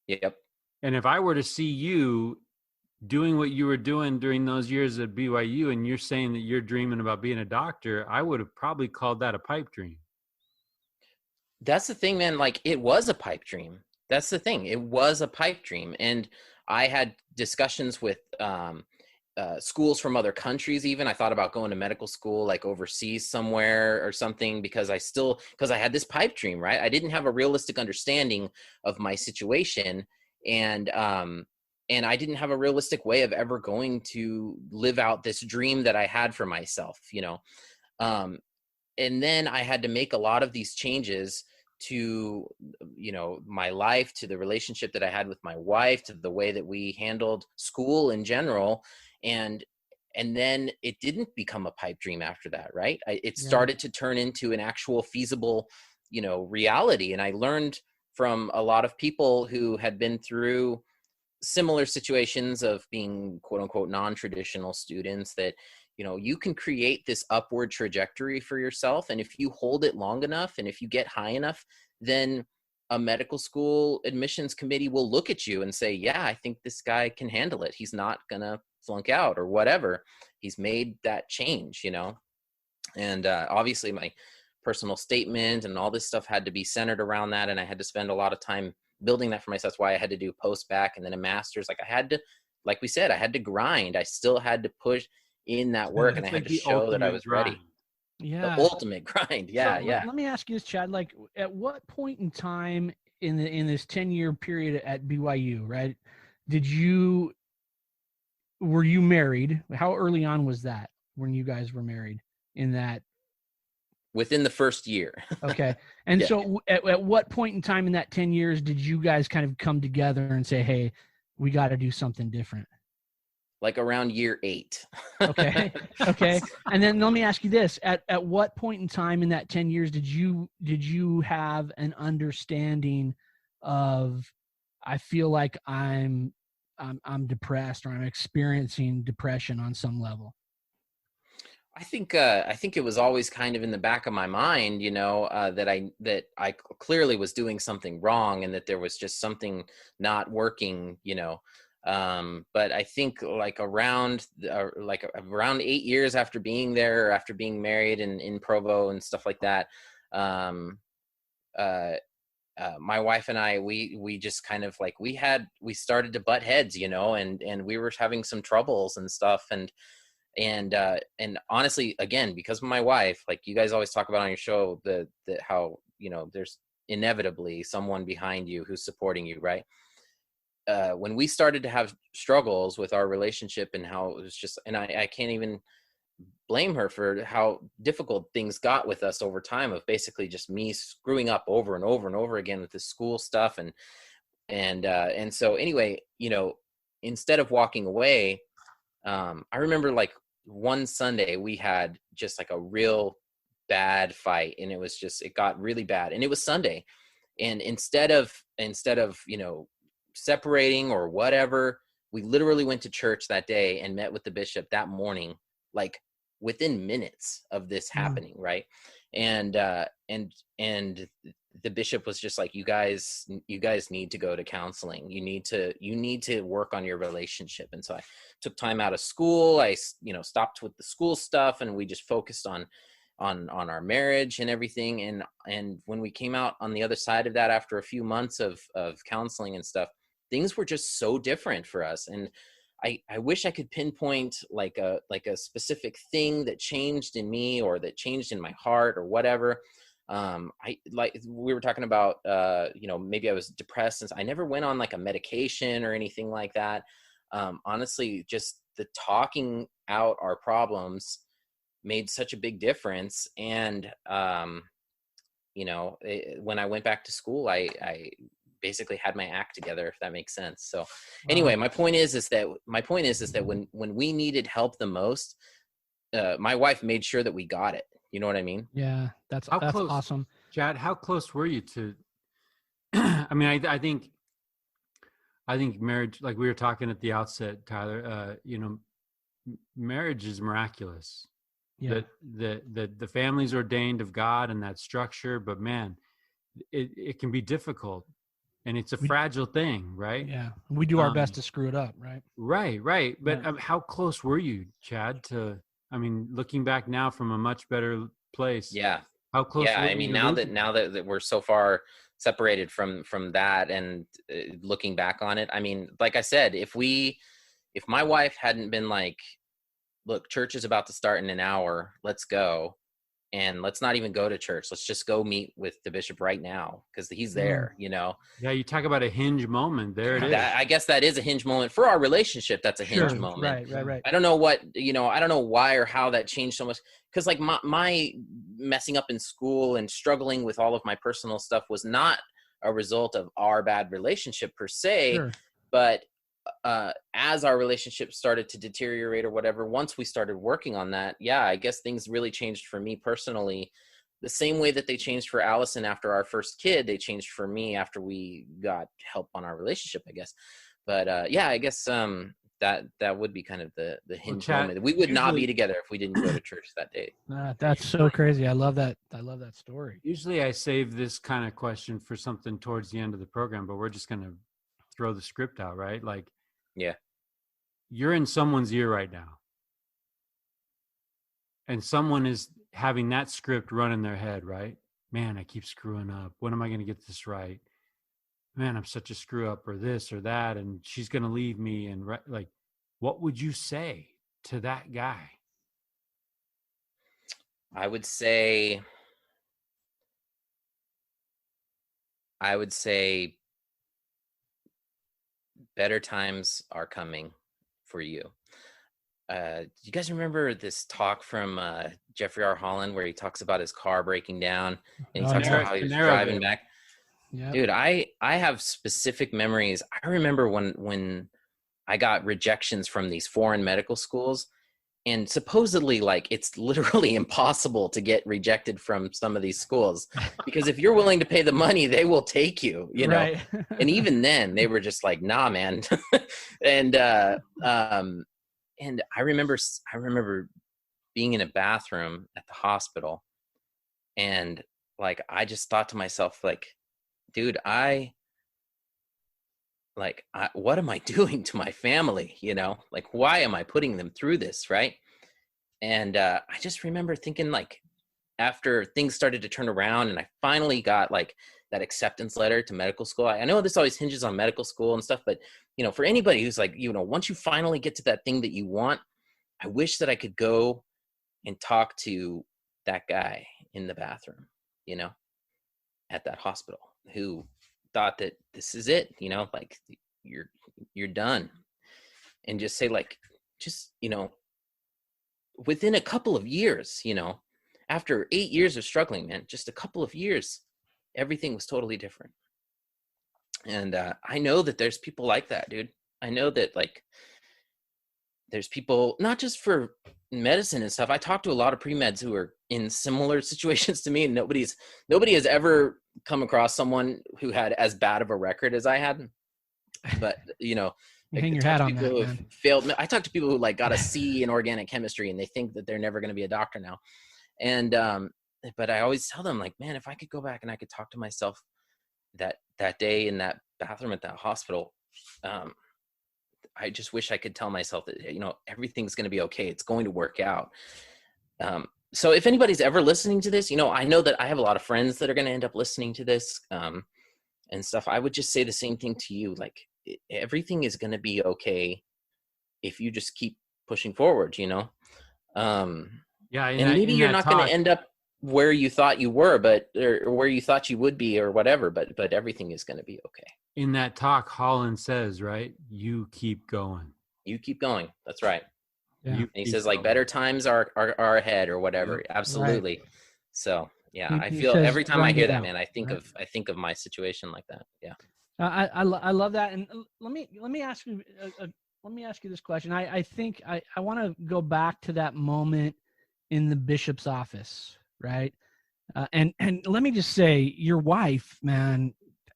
Yep. And if I were to see you doing what you were doing during those years at BYU, and you're saying that you're dreaming about being a doctor, I would have probably called that a pipe dream. That's the thing, man. Like it was a pipe dream. That's the thing. It was a pipe dream. And I had discussions with schools from other countries. Even I thought about going to medical school, like overseas somewhere or something, because I had this pipe dream, right? I didn't have a realistic understanding of my situation. And I didn't have a realistic way of ever going to live out this dream that I had for myself, and then I had to make a lot of these changes to, my life, to the relationship that I had with my wife, to the way that we handled school in general. And then it didn't become a pipe dream after that, right? It started to turn into an actual feasible, reality. And I learned from a lot of people who had been through similar situations of being quote unquote non-traditional students that, you can create this upward trajectory for yourself. And if you hold it long enough and if you get high enough, then a medical school admissions committee will look at you and say, yeah, I think this guy can handle it. He's not going to flunk out or whatever. He's made that change, and obviously my personal statement and all this stuff had to be centered around that. And I had to spend a lot of time building that for myself. That's why I had to do post-bac and then a master's. Like I had to, like we said, I had to grind. I still had to push in that work, and I had to show that I was ready. Yeah. The ultimate grind. Yeah. So, yeah. Let me ask you this, Chad, like at what point in time in this 10-year period at BYU, right? Were you married? How early on was that when you guys were married in that? Within the first year. Okay. And Yeah. so at what point in time in that 10 years did you guys kind of come together and say, hey, we got to do something different? Like around year 8. Okay. Okay. And then let me ask you this, at what point in time in that 10 years did you have an understanding of, I feel like I'm depressed, or I'm experiencing depression on some level? I think it was always kind of in the back of my mind, that I clearly was doing something wrong and that there was just something not working, but I think like around 8 years after being there, or after being married and in Provo and stuff like that, my wife and I, we just kind of like, we started to butt heads, and we were having some troubles and stuff. And honestly, again, because of my wife, like you guys always talk about on your show, that how, there's inevitably someone behind you who's supporting you, right? When we started to have struggles with our relationship and how it was just, and I can't even blame her for how difficult things got with us over time, of basically just me screwing up over and over and over again with the school stuff. And so anyway, instead of walking away, I remember like one Sunday we had just like a real bad fight, and it got really bad, and it was Sunday. And instead of, separating or whatever, we literally went to church that day and met with the bishop that morning, like within minutes of this happening, right? And the bishop was just like, you guys need to go to counseling. You need to work on your relationship. And so I took time out of school. I, stopped with the school stuff, and we just focused on our marriage and everything. And when we came out on the other side of that, after a few months of counseling and stuff, things were just so different for us. And I wish I could pinpoint like a specific thing that changed in me, or that changed in my heart, or whatever. We were talking about, maybe I was depressed, and I never went on like a medication or anything like that. Honestly, just the talking out our problems made such a big difference. And, when I went back to school, I basically had my act together, if that makes sense. So anyway, my point is that when we needed help the most, my wife made sure that we got it. You know what I mean? Yeah, that's awesome. Chad, how close were you to, I mean, I think marriage, like we were talking at the outset, Tyler, marriage is miraculous. Yeah. The family's ordained of God and that structure, but man, it can be difficult, and it's a fragile thing, right? Yeah. We do our best to screw it up, right? Right. But how close were you, Chad, looking back now from a much better place? Yeah. How close? Yeah. I mean, now that we're so far separated from that, and looking back on it, I mean, like I said, if my wife hadn't been like, look, church is about to start in an hour, let's go. And let's not even go to church. Let's just go meet with the bishop right now, because he's there, Yeah, you talk about a hinge moment. There it is. I guess that is a hinge moment for our relationship. That's a hinge moment. Right. I don't know I don't know why or how that changed so much. Because like my messing up in school and struggling with all of my personal stuff was not a result of our bad relationship per se, but as our relationship started to deteriorate or whatever, once we started working on that, I guess things really changed for me personally. The same way that they changed for Allison after our first kid, they changed for me after we got help on our relationship, I guess. But I guess that would be kind of the hinge moment. We would not be together if we didn't go to church that day. That's so crazy. I love that story. Usually I save this kind of question for something towards the end of the program, but we're just going to throw the script out, right? Like, yeah, you're in someone's ear right now, and someone is having that script run in their head, right? Man, I keep screwing up. When am I going to get this right? Man, I'm such a screw up, or this or that, and she's going to leave me. And like, what would you say to that guy? I would say better times are coming for you. Do you guys remember this talk from Jeffrey R. Holland, where he talks about his car breaking down, and he talks about how he was driving back? Yep. Dude, I have specific memories. I remember when I got rejections from these foreign medical schools, and supposedly, like, it's literally impossible to get rejected from some of these schools, because if you're willing to pay the money, they will take you, you know? Right. And even then they were just like, nah, man. And I remember being in a bathroom at the hospital, and like, I just thought to myself, like, dude, what am I doing to my family? Like, why am I putting them through this? Right. And I just remember thinking, like, after things started to turn around and I finally got like that acceptance letter to medical school. I know this always hinges on medical school and stuff, but for anybody who's like, once you finally get to that thing that you want, I wish that I could go and talk to that guy in the bathroom, at that hospital, who thought that this is it, like, you're done, and just say, like, just, within a couple of years, after 8 years of struggling, man, just a couple of years, everything was totally different. And I know that there's people like that, dude. I know that, like, there's people, not just for medicine and stuff. I talk to a lot of pre-meds who are in similar situations to me, and nobody has ever come across someone who had as bad of a record as I had. But, You Like, hang I your talk hat to on people that, who have man. failed. I talk to people who like got a C in organic chemistry and they think that they're never going to be a doctor now. And, but I always tell them like, man, if I could go back and I could talk to myself that day in that bathroom at that hospital, I just wish I could tell myself that, you know, everything's going to be okay. It's going to work out. So if anybody's ever listening to this, you know, I know that I have a lot of friends that are going to end up listening to this, and stuff. I would just say the same thing to you. Like, everything is going to be okay if you just keep pushing forward, you know? Yeah, And maybe in you're that not going talk, to end up where you thought you were, or where you thought you would be or whatever, but everything is going to be okay. in that talk, Holland says, right, you keep going. You keep going. That's right. Yeah. You And he keep says like going. better times are ahead or whatever. Yep. Absolutely. So yeah, I He feel says, every time I grind hear it that, out, man, I think right? of my situation like that. Yeah. I love that. And let me ask you, let me ask you this question. I think I want to go back to that moment in the bishop's office, right? And let me just say, your wife, man,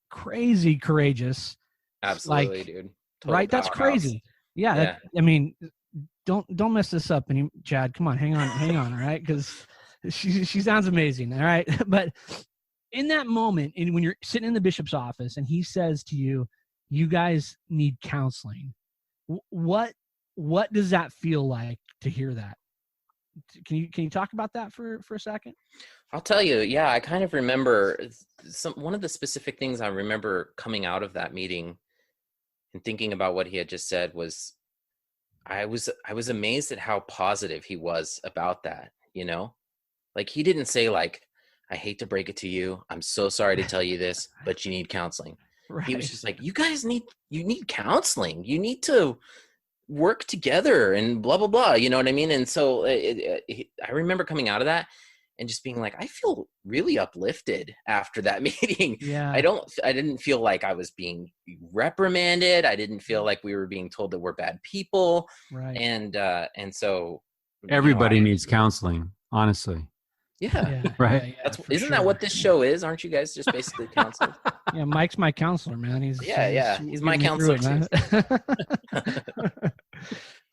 crazy courageous. Absolutely, Like, dude. Total right? That's powerhouse. crazy. Yeah. Yeah. I mean, don't mess this up. And Chad, come on, hang on, all right? Because she sounds amazing, all right? But in that moment, and when you're sitting in the bishop's office, and he says to you, "You guys need counseling." What does that feel like to hear that? Can you talk about that for a second? I'll tell you, yeah, I kind of remember one of the specific things I remember coming out of that meeting and thinking about what he had just said was I was amazed at how positive he was about that, you know? Like, he didn't say like, I hate to break it to you, I'm so sorry to tell you this, but you need counseling. He was Right. just like, you need counseling. You need to work together and blah blah blah, you know what I mean? And so I remember coming out of that and just being like, I feel really uplifted after that meeting. Yeah. I didn't feel like I was being reprimanded. I didn't feel like we were being told that we're bad people. Right. And so Everybody needs counseling, honestly. yeah, Right. Yeah, that's for isn't sure. that what this show is? Aren't you guys just basically counselors? Yeah, Mike's my counselor, man. He's my getting me through counselor it, man.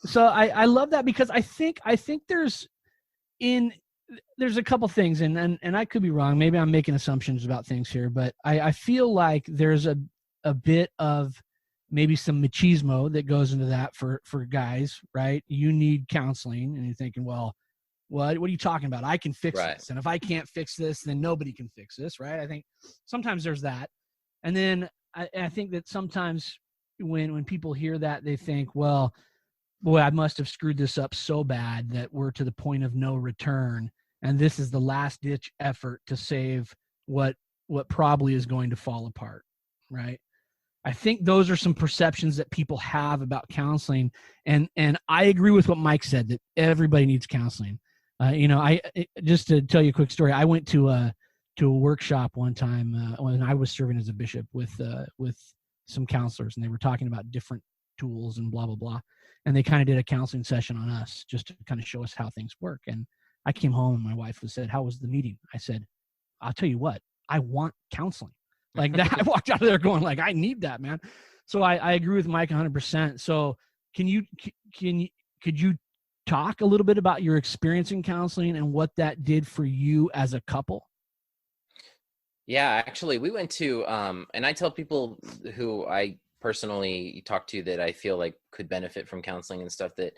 So I love that, because I think there's a couple things, and I could be wrong. Maybe I'm making assumptions about things here, but I feel like there's a bit of maybe some machismo that goes into that for guys, right? You need counseling, and you're thinking, well, what are you talking about? I can fix Right. this. And if I can't fix this, then nobody can fix this, right? I think sometimes there's that. And then I think that sometimes when people hear that, they think, well, boy, I must have screwed this up so bad that we're to the point of no return. And this is the last ditch effort to save what probably is going to fall apart, right? I think those are some perceptions that people have about counseling. And I agree with what Mike said, that everybody needs counseling. Just to tell you a quick story, I went to a workshop one time when I was serving as a bishop with some counselors, and they were talking about different tools and blah, blah, blah. And they kind of did a counseling session on us just to kind of show us how things work. And I came home and my wife said, "How was the meeting?" I said, "I'll tell you what, I want counseling." Like that. I walked out of there going like, I need that, man. So I agree with Mike 100%. So could you talk a little bit about your experience in counseling and what that did for you as a couple? Yeah, actually, we went to, and I tell people who I personally talk to that I feel like could benefit from counseling and stuff, that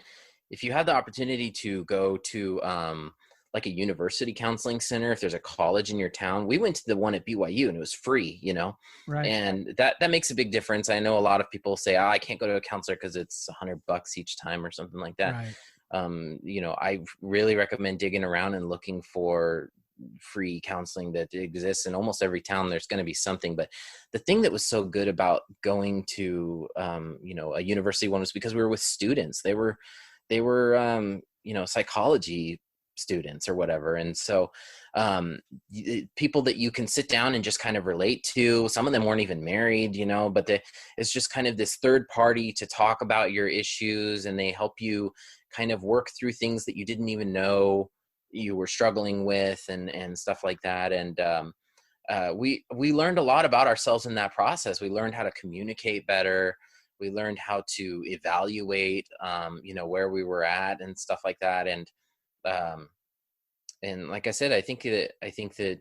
if you have the opportunity to go to like a university counseling center, if there's a college in your town, we went to the one at BYU and it was free, you know? Right. And that makes a big difference. I know a lot of people say, I can't go to a counselor because it's $100 each time or something like that. Right. I really recommend digging around and looking for free counseling that exists in almost every town. There's going to be something. But the thing that was so good about going to a university one was because we were with students. They were psychology students or whatever, and so people that you can sit down and just kind of relate to. Some of them weren't even married, but it's just kind of this third party to talk about your issues, and they help you kind of work through things that you didn't even know you were struggling with, and stuff like that. And we learned a lot about ourselves in that process. We learned how to communicate better. We learned how to evaluate, where we were at and stuff like that. Um, and like I said, I think that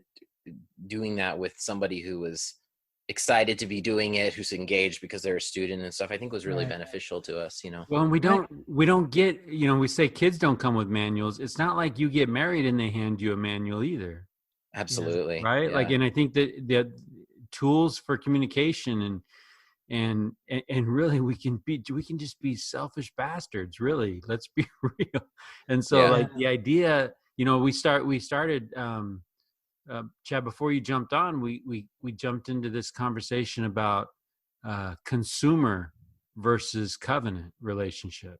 doing that with somebody who was excited to be doing it, who's engaged because they're a student and stuff, I think was really beneficial to us. Well, and we don't get, we say kids don't come with manuals. It's not like you get married and they hand you a manual either. Absolutely. Right. Yeah. Like, and I think that the tools for communication and really we can just be selfish bastards, really. Let's be real. And so like the idea, we started, Chad, before you jumped on, we jumped into this conversation about consumer versus covenant relationship,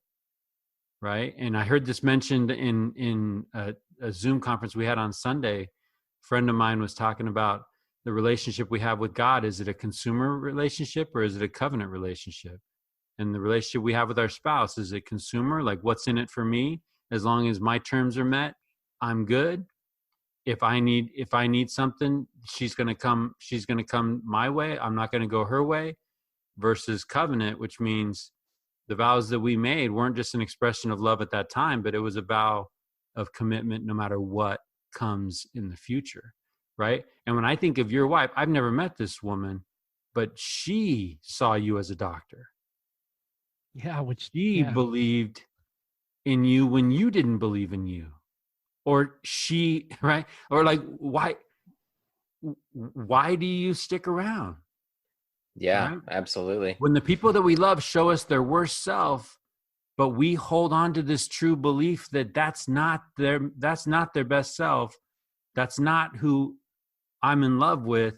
right? And I heard this mentioned in a Zoom conference we had on Sunday. A friend of mine was talking about the relationship we have with God. Is it a consumer relationship or is it a covenant relationship? And the relationship we have with our spouse, is it consumer? Like, what's in it for me? As long as my terms are met, I'm good. If I need something, she's going to come my way. I'm not going to go her way. Versus covenant, which means the vows that we made weren't just an expression of love at that time, but it was a vow of commitment no matter what comes in the future. Right. And when I think of your wife, I've never met this woman, but she saw you as a doctor. Yeah. Which she believed in you when you didn't believe in you. Or she, right? Or like, why do you stick around? Yeah, right? Absolutely. When the people that we love show us their worst self, but we hold on to this true belief that that's not their best self. That's not who I'm in love with.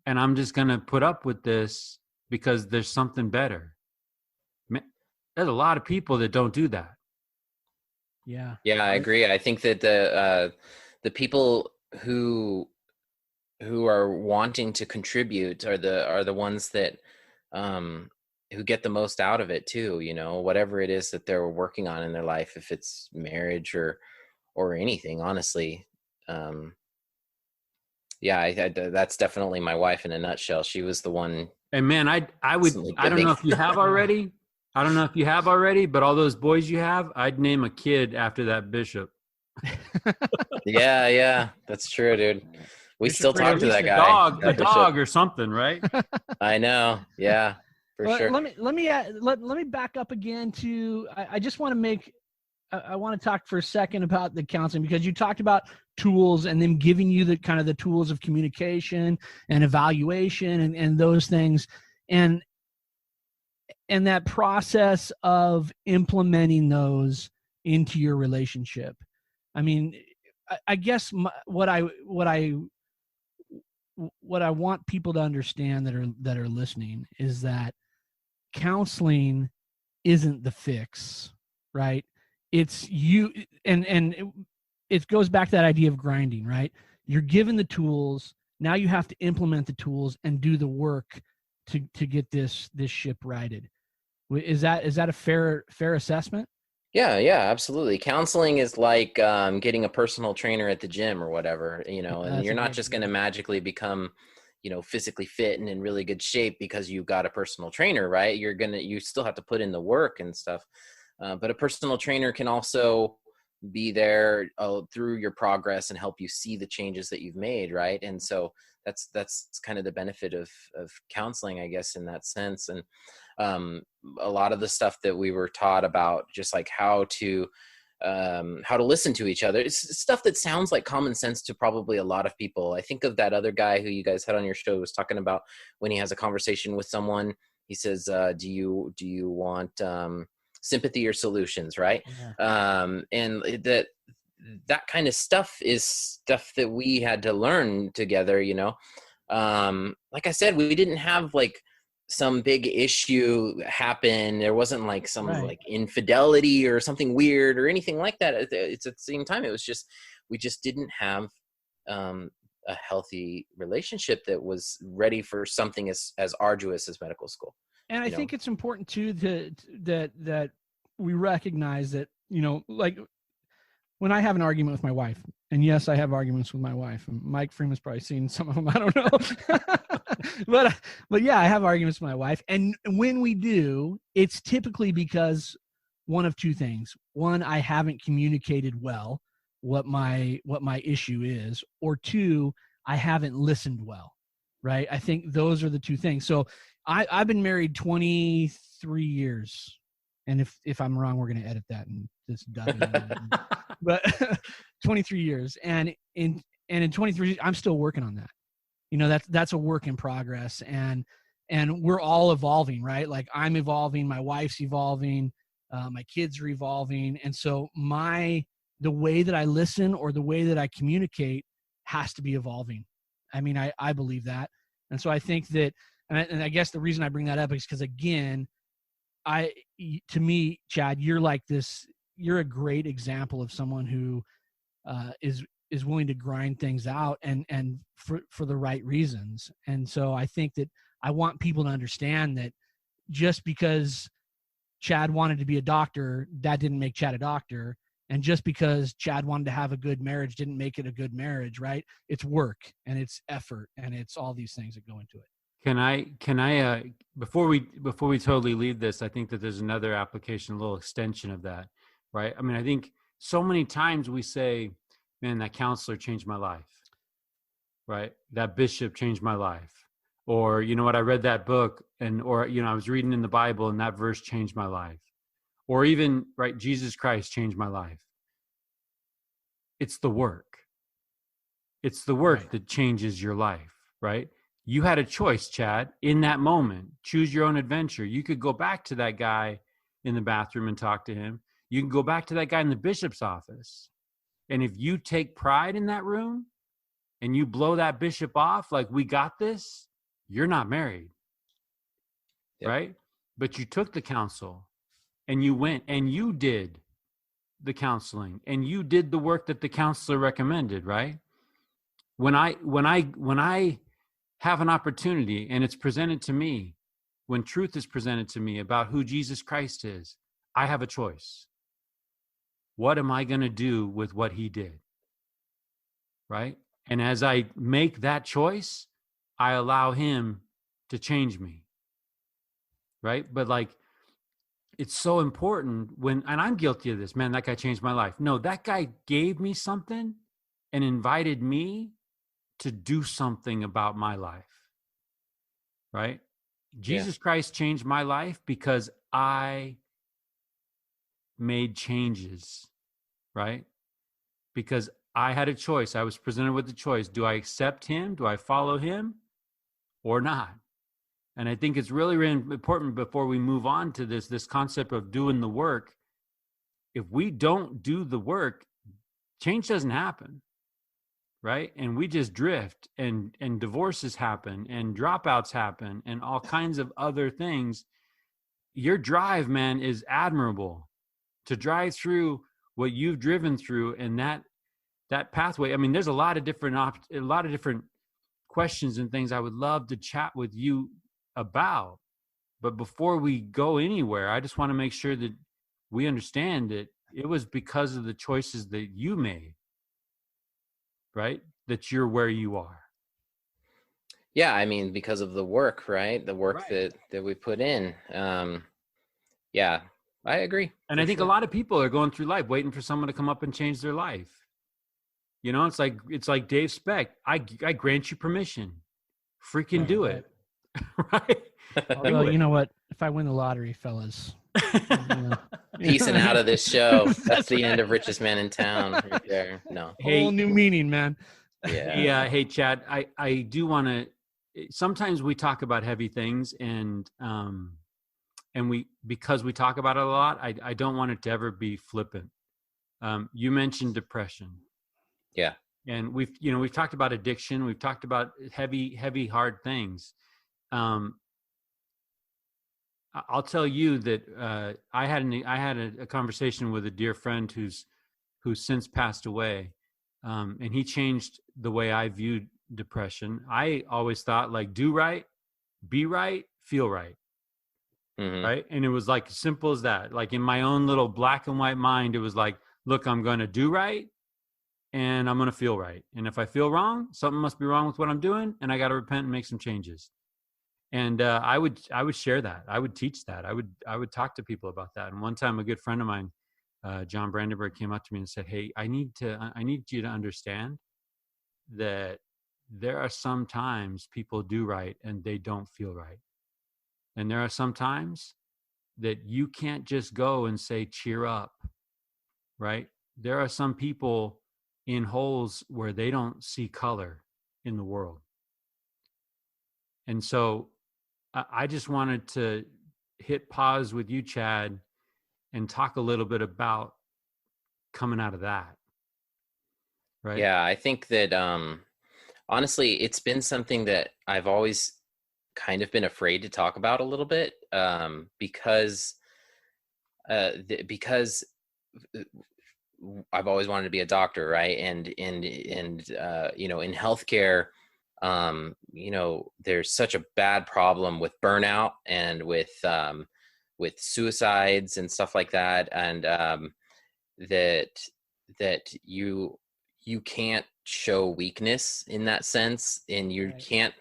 And I'm just going to put up with this because there's something better. There's a lot of people that don't do that. Yeah. Yeah, I agree. I think that the people who are wanting to contribute are the ones that who get the most out of it too, whatever it is that they're working on in their life, if it's marriage or anything, honestly. That's definitely my wife in a nutshell. She was the one. And man, I don't know if you have already. I don't know if you have already, but all those boys you have, I'd name a kid after that bishop. Yeah, that's true, dude. We still talk to that guy. A dog or something, right? I know. Yeah, for sure. Let me back up again to. I just want to make. I want to talk for a second about the counseling, because you talked about tools and them giving you the kind of the tools of communication and evaluation and those things, and that process of implementing those into your relationship. I mean, I guess what I want people to understand that are listening is that counseling isn't the fix, right? It's you, and it goes back to that idea of grinding, right? You're given the tools, now you have to implement the tools and do the work to get this ship righted. Is that a fair assessment? Yeah, absolutely. Counseling is like getting a personal trainer at the gym or whatever, and you're not just going to magically become, physically fit and in really good shape because you've got a personal trainer, right? You still have to put in the work and stuff. But a personal trainer can also be there through your progress and help you see the changes that you've made, right? And so that's kind of the benefit of counseling, I guess, in that sense. And a lot of the stuff that we were taught about, just like how to listen to each other, it's stuff that sounds like common sense to probably a lot of people. I think of that other guy who you guys had on your show, was talking about when he has a conversation with someone, he says, do you want sympathy or solutions, right? Yeah. And that kind of stuff is stuff that we had to learn together, like I said, we didn't have like some big issue happen. There wasn't like some like infidelity or something weird or anything like that. It's at the same time, it was just, we just didn't have a healthy relationship that was ready for something as arduous as medical school. And I think it's important too that we recognize that, like when I have an argument with my wife, and yes, I have arguments with my wife. And Mike Freeman's probably seen some of them. I don't know, but yeah, I have arguments with my wife, and when we do, it's typically because one of two things: one, I haven't communicated well what my issue is, or two, I haven't listened well. Right? I think those are the two things. So I've been married 23 years. And if I'm wrong, we're going to edit that and just dive into it. But 23 years. And in 23 years, I'm still working on that. You know, that's a work in progress. And we're all evolving, right? Like I'm evolving, my wife's evolving, my kids are evolving. And so the way that I listen or the way that I communicate has to be evolving. I mean, I believe that. And so I think that, and I guess the reason I bring that up is because, again, to me, Chad, you're like this, you're a great example of someone who is willing to grind things out and for the right reasons. And so I think that I want people to understand that just because Chad wanted to be a doctor, that didn't make Chad a doctor. And just because Chad wanted to have a good marriage didn't make it a good marriage, right? It's work and it's effort and it's all these things that go into it. Can I before we totally leave this, I think that there's another application, a little extension of that, right? I mean, I think so many times we say, man, that counselor changed my life, right? That bishop changed my life. Or, you know what, I read that book or, you know, I was reading in the Bible and that verse changed my life. Or even, right, Jesus Christ changed my life. It's the work. It's the work Right. that changes your life, right? You had a choice, Chad, in that moment. Choose your own adventure. You could go back to that guy in the bathroom and talk to him. You can go back to that guy in the bishop's office. And if you take pride in that room and you blow that bishop off like, we got this, you're not married, Yep. right? But you took the counsel. And you went and you did the counseling and you did the work that the counselor recommended, right? When I have an opportunity and it's presented to me, when truth is presented to me about who Jesus Christ is, I have a choice. What am I going to do with what he did? Right? And as I make that choice, I allow him to change me. Right? But like, it's so important and I'm guilty of this, man, that guy changed my life. No, that guy gave me something and invited me to do something about my life, right? Jesus Christ changed my life because I made changes, right? Because I had a choice. I was presented with the choice. Do I accept him? Do I follow him or not? And I think it's really, really important before we move on to this concept of doing the work. If we don't do the work, change doesn't happen, right? And we just drift and divorces happen and dropouts happen and all kinds of other things. Your drive, man, is admirable to drive through what you've driven through and that pathway. I mean, there's a lot of different questions and things I would love to chat with you about. But before we go anywhere, I just want to make sure that we understand that it was because of the choices that you made, right? That you're where you are. Yeah, I mean, because of the work, right? The work Right. that we put in. Yeah, I agree. And I think a lot of people are going through life waiting for someone to come up and change their life. You know, it's like Dave Speck. I grant you permission. Freaking do it. Right? Although, you know what? If I win the lottery, fellas, Peacing out of this show. That's the end of Richest Man in Town right there. No. Whole new meaning, man. Yeah. Hey, Chad, I do want to, sometimes we talk about heavy things and because we talk about it a lot, I don't want it to ever be flippant. You mentioned depression. Yeah. And we've talked about addiction. We've talked about heavy, hard things. I'll tell you that I had a conversation with a dear friend who's since passed away, and he changed the way I viewed depression. I always thought like do right, be right, feel right, Mm-hmm. right, and it was like simple as that. Like in my own little black and white mind, it was like look, I'm going to do right and I'm going to feel right. And if I feel wrong, something must be wrong with what I'm doing, and I got to repent and make some changes. And I would share that. I would teach that. I would talk to people about that. And one time, a good friend of mine, John Brandenburg, came up to me and said, "Hey, I need you to understand that there are some times people do right and they don't feel right, and there are some times that you can't just go and say cheer up, right? There are some people in holes where they don't see color in the world." And so I just wanted to hit pause with you, Chad, and talk a little bit about coming out of that, right? Yeah, I think that honestly, it's been something that I've always kind of been afraid to talk about a little bit, because because I've always wanted to be a doctor, right? And you know, in healthcare, you know, there's such a bad problem with burnout and with suicides and stuff like that, and that you can't show weakness in that sense, and you Right. can't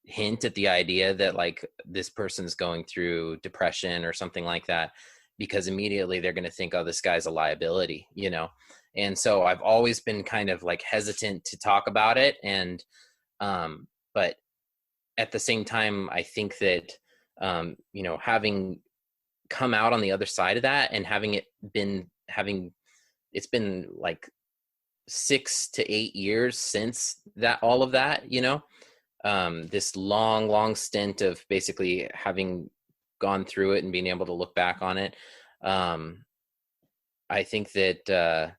hint at the idea that like this person's going through depression or something like that, because immediately they're going to think, oh, this guy's a liability, you know. And so I've always been kind of like hesitant to talk about it, and but at the same time, I think that you know, having come out on the other side of that and having it's been like 6 to 8 years since that, all of that, you know, this long stint of basically having gone through it and being able to look back on it. I think that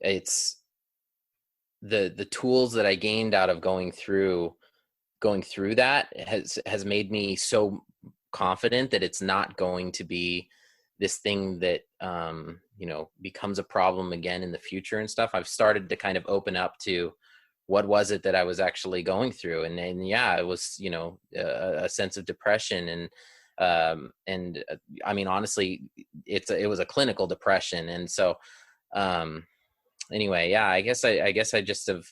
it's the tools that I gained out of going through that has made me so confident that it's not going to be this thing that you know, becomes a problem again in the future and stuff. I've started to kind of open up to what was it that I was actually going through, and yeah, it was, you know, a sense of depression, and I mean, honestly, it was a clinical depression, and so anyway, yeah, I guess I just have,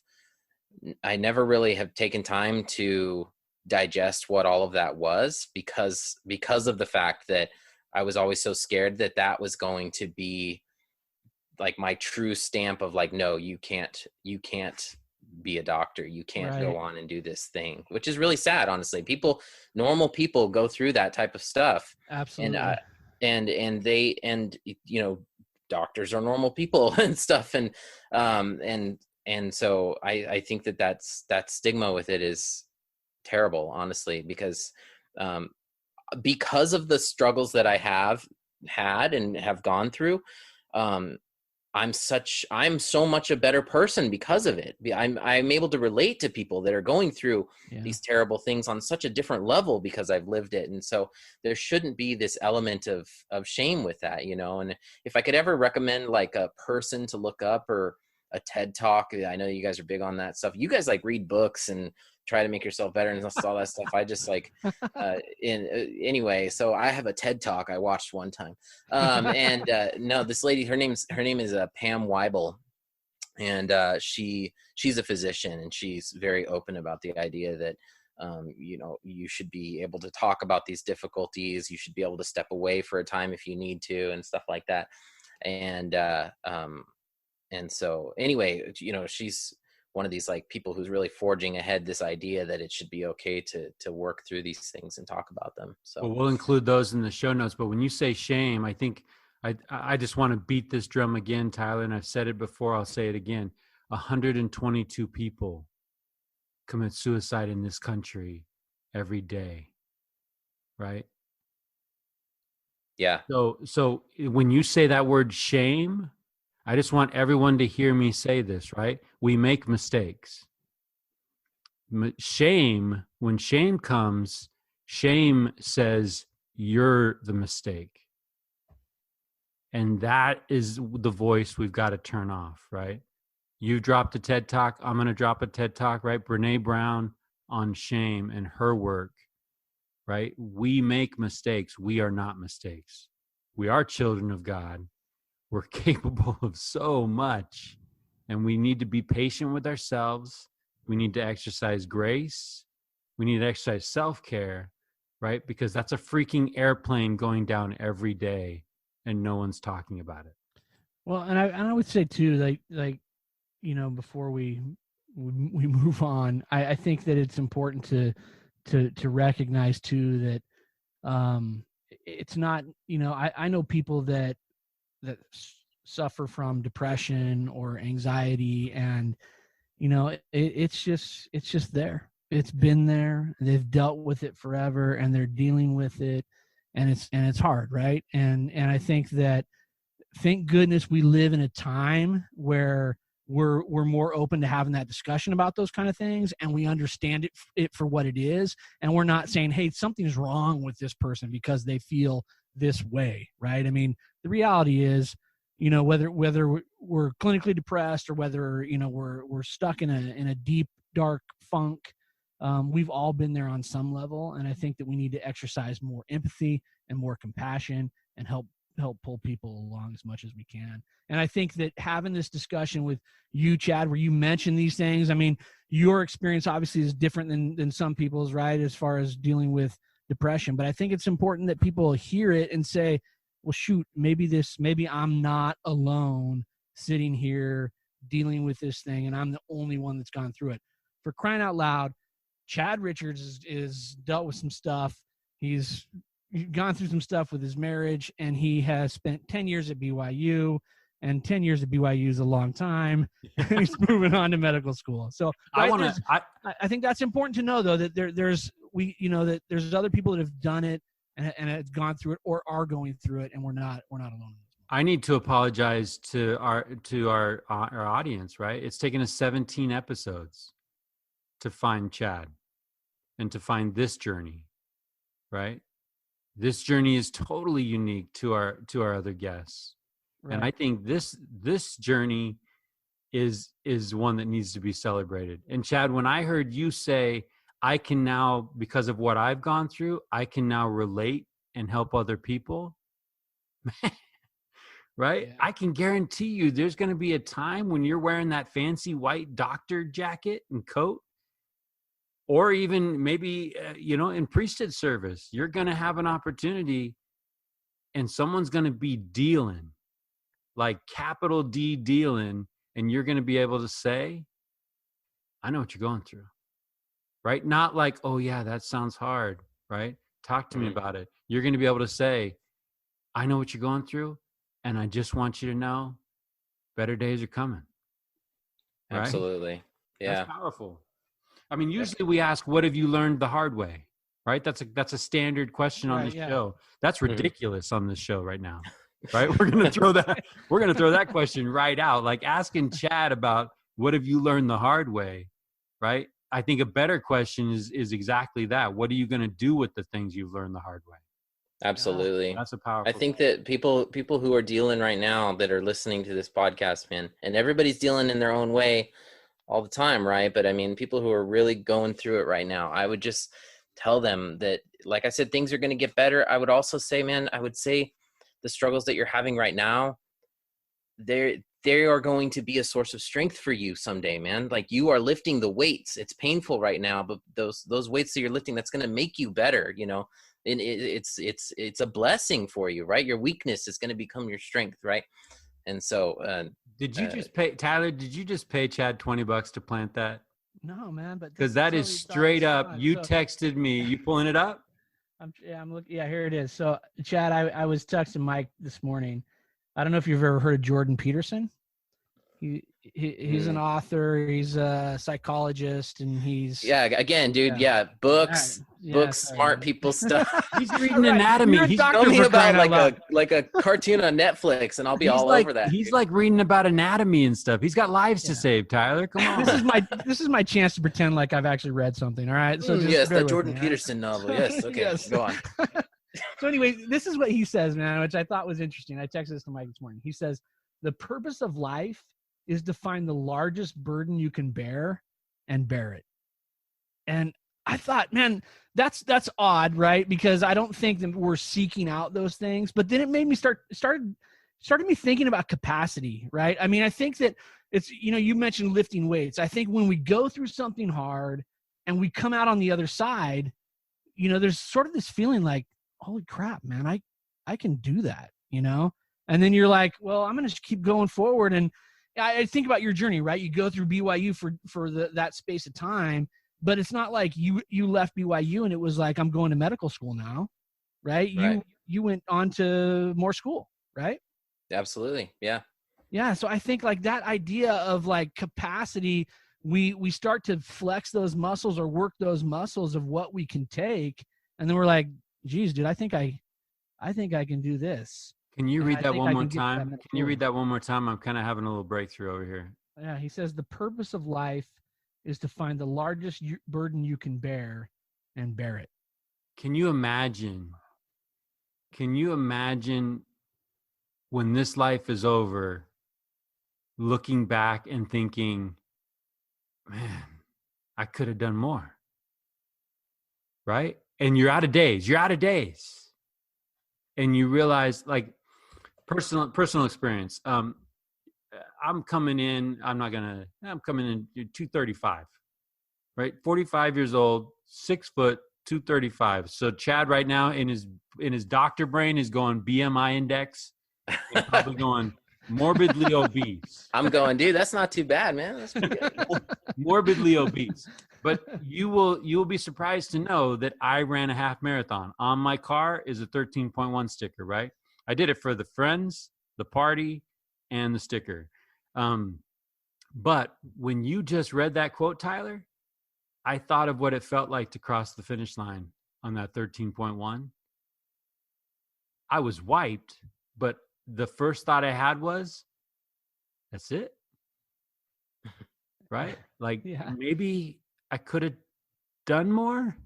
I never really have taken time to digest what all of that was, because of the fact that I was always so scared that that was going to be like my true stamp of like, no, you can't be a doctor. You can't go Right. on and do this thing, which is really sad, honestly. Normal people go through that type of stuff. And Absolutely. and you know, doctors are normal people and stuff. And so I think that stigma with it is terrible, honestly, because of the struggles that I have had and have gone through. um I'm so much a better person because of it. I'm able to relate to people that are going through Yeah. these terrible things on such a different level because I've lived it. And so there shouldn't be this element of shame with that, you know. And if I could ever recommend like a person to look up, or a TED Talk, I know you guys are big on that stuff. You guys like read books and try to make yourself better and all that stuff. I just like anyway, so I have a TED Talk I watched one time. And no, this lady, her name is Pam Weibel, and she's a physician, and she's very open about the idea that you know, you should be able to talk about these difficulties. You should be able to step away for a time if you need to, and stuff like that. And so anyway, you know, she's one of these like people who's really forging ahead this idea that it should be okay to work through these things and talk about them. So Well, we'll include those in the show notes. But when you say shame, I think I just want to beat this drum again, Tyler, and I've said it before, I'll say it again. 122 people commit suicide in this country every day, right? yeah, So when you say that word shame, I just want everyone to hear me say this, right? We make mistakes. Shame, when shame comes, shame says you're the mistake. And that is the voice we've got to turn off, right? You dropped a TED Talk. I'm going to drop a TED Talk, right? Brene Brown on shame and her work, right? We make mistakes. We are not mistakes. We are children of God. we're capable of so much, and we need to be patient with ourselves. We need to exercise grace. We need to exercise self-care, right? Because that's a freaking airplane going down every day and no one's talking about it. Well, and I would say too, like, before we move on, I think that it's important to recognize too that it's not, I know people that suffer from depression or anxiety, and it's just there. It's been there. They've dealt with it forever, and they're dealing with it, and it's hard, right? And I think that, thank goodness we live in a time where we're more open to having that discussion about those kind of things, and we understand it for what it is, and we're not saying, hey, something's wrong with this person because they feel this way, right? I mean, the reality is, whether we're clinically depressed or whether we're stuck in a deep dark funk, we've all been there on some level, and I think that we need to exercise more empathy and more compassion and help pull people along as much as we can. And I think that having this discussion with you, Chad, where you mention these things, I mean, your experience obviously is different than some people's, right, as far as dealing with depression. But I think it's important that people hear it and say, well, shoot, maybe I'm not alone sitting here dealing with this thing, and I'm the only one that's gone through it. For crying out loud, Chad Richards is dealt with some stuff. He's gone through some stuff with his marriage, and he has spent 10 years at BYU, and 10 years at BYU is a long time. He's moving on to medical school. So right, I think that's important to know, though, that that there's other people that have done it and have gone through it or are going through it, and we're not alone. I need to apologize to our audience, right? It's taken us 17 episodes to find Chad and to find this journey, right? This journey is totally unique to our other guests. Right. And I think this journey is one that needs to be celebrated. And Chad, when I heard you say, I can now, because of what I've gone through, I can now relate and help other people, right? Yeah. I can guarantee you there's going to be a time when you're wearing that fancy white doctor jacket and coat, or even maybe, in priesthood service, you're going to have an opportunity and someone's going to be dealing, like capital D dealing, and you're going to be able to say, I know what you're going through, right? Not like, oh yeah, that sounds hard, right? Talk to me about it. You're going to be able to say, I know what you're going through, and I just want you to know better days are coming. Right? Absolutely. Yeah. That's powerful. I mean, usually we ask, what have you learned the hard way? Right? That's a standard question on the show. That's ridiculous on this show right now. Right? We're going to throw that question right out. Like asking Chad about what have you learned the hard way? Right? I think a better question is exactly that. What are you going to do with the things you've learned the hard way? Absolutely. That's a powerful. I think that people who are dealing right now that are listening to this podcast, man, and everybody's dealing in their own way all the time, right? But I mean, people who are really going through it right now, I would just tell them that, like I said, things are going to get better. I would also say, man, the struggles that you're having right now, they are going to be a source of strength for you someday, man. Like, you are lifting the weights. It's painful right now, but those weights that you're lifting, that's going to make you better, and it's a blessing for you, right? Your weakness is going to become your strength, right? And so, did you just pay Tyler? Did you just pay Chad $20 to plant that? No, man, but because that is straight up. You texted me. You pulling it up? I'm looking. Yeah, here it is. So, Chad, I was texting Mike this morning. I don't know if you've ever heard of Jordan Peterson. He's an author. He's a psychologist, and he's again, dude. Yeah, books, smart people stuff. He's reading anatomy. He's telling me about like a cartoon on Netflix, and I'll be all over that. He's like reading about anatomy and stuff. He's got lives to save. Tyler, come on. This is my chance to pretend like I've actually read something. All right. So yes, that Jordan Peterson novel. Yes. Okay. Yes. Go on. So anyway, this is what he says, man, which I thought was interesting. I texted this to Mike this morning. He says, the purpose of life is to find the largest burden you can bear and bear it. And I thought, man, that's odd, right? Because I don't think that we're seeking out those things. But then it made me started started me thinking about capacity, right? I mean, I think that it's, you mentioned lifting weights. I think when we go through something hard and we come out on the other side, there's sort of this feeling like, holy crap, man, I can do that, And then you're like, well, I'm going to keep going forward. And I think about your journey, right? You go through BYU for that space of time, but it's not like you left BYU and it was like, I'm going to medical school now, right? Right. You went on to more school, right? Absolutely. Yeah. Yeah. So I think like that idea of like capacity, we start to flex those muscles or work those muscles of what we can take. And then we're like, geez, dude, I think I can do this. Can you read that one more time? Can you read that? that one more time? I'm kind of having a little breakthrough over here. Yeah. He says the purpose of life is to find the largest burden you can bear and bear it. Can you imagine when this life is over, looking back and thinking, man, I could have done more, right? And you're out of days. And you realize, like, personal experience. I'm coming in 235, right? 45 years old, 6 foot, 235. So Chad right now in his doctor brain is going BMI index, and probably going morbidly obese. I'm going, dude, that's not too bad, man. That's pretty good. Morbidly obese. But you'll be surprised to know that I ran a half marathon. On my car is a 13.1 sticker, right? I did it for the friends, the party, and the sticker. But when you just read that quote, Tyler, I thought of what it felt like to cross the finish line on that 13.1. I was wiped, but the first thought I had was, that's it. Right? Like, yeah. Maybe I could have done more.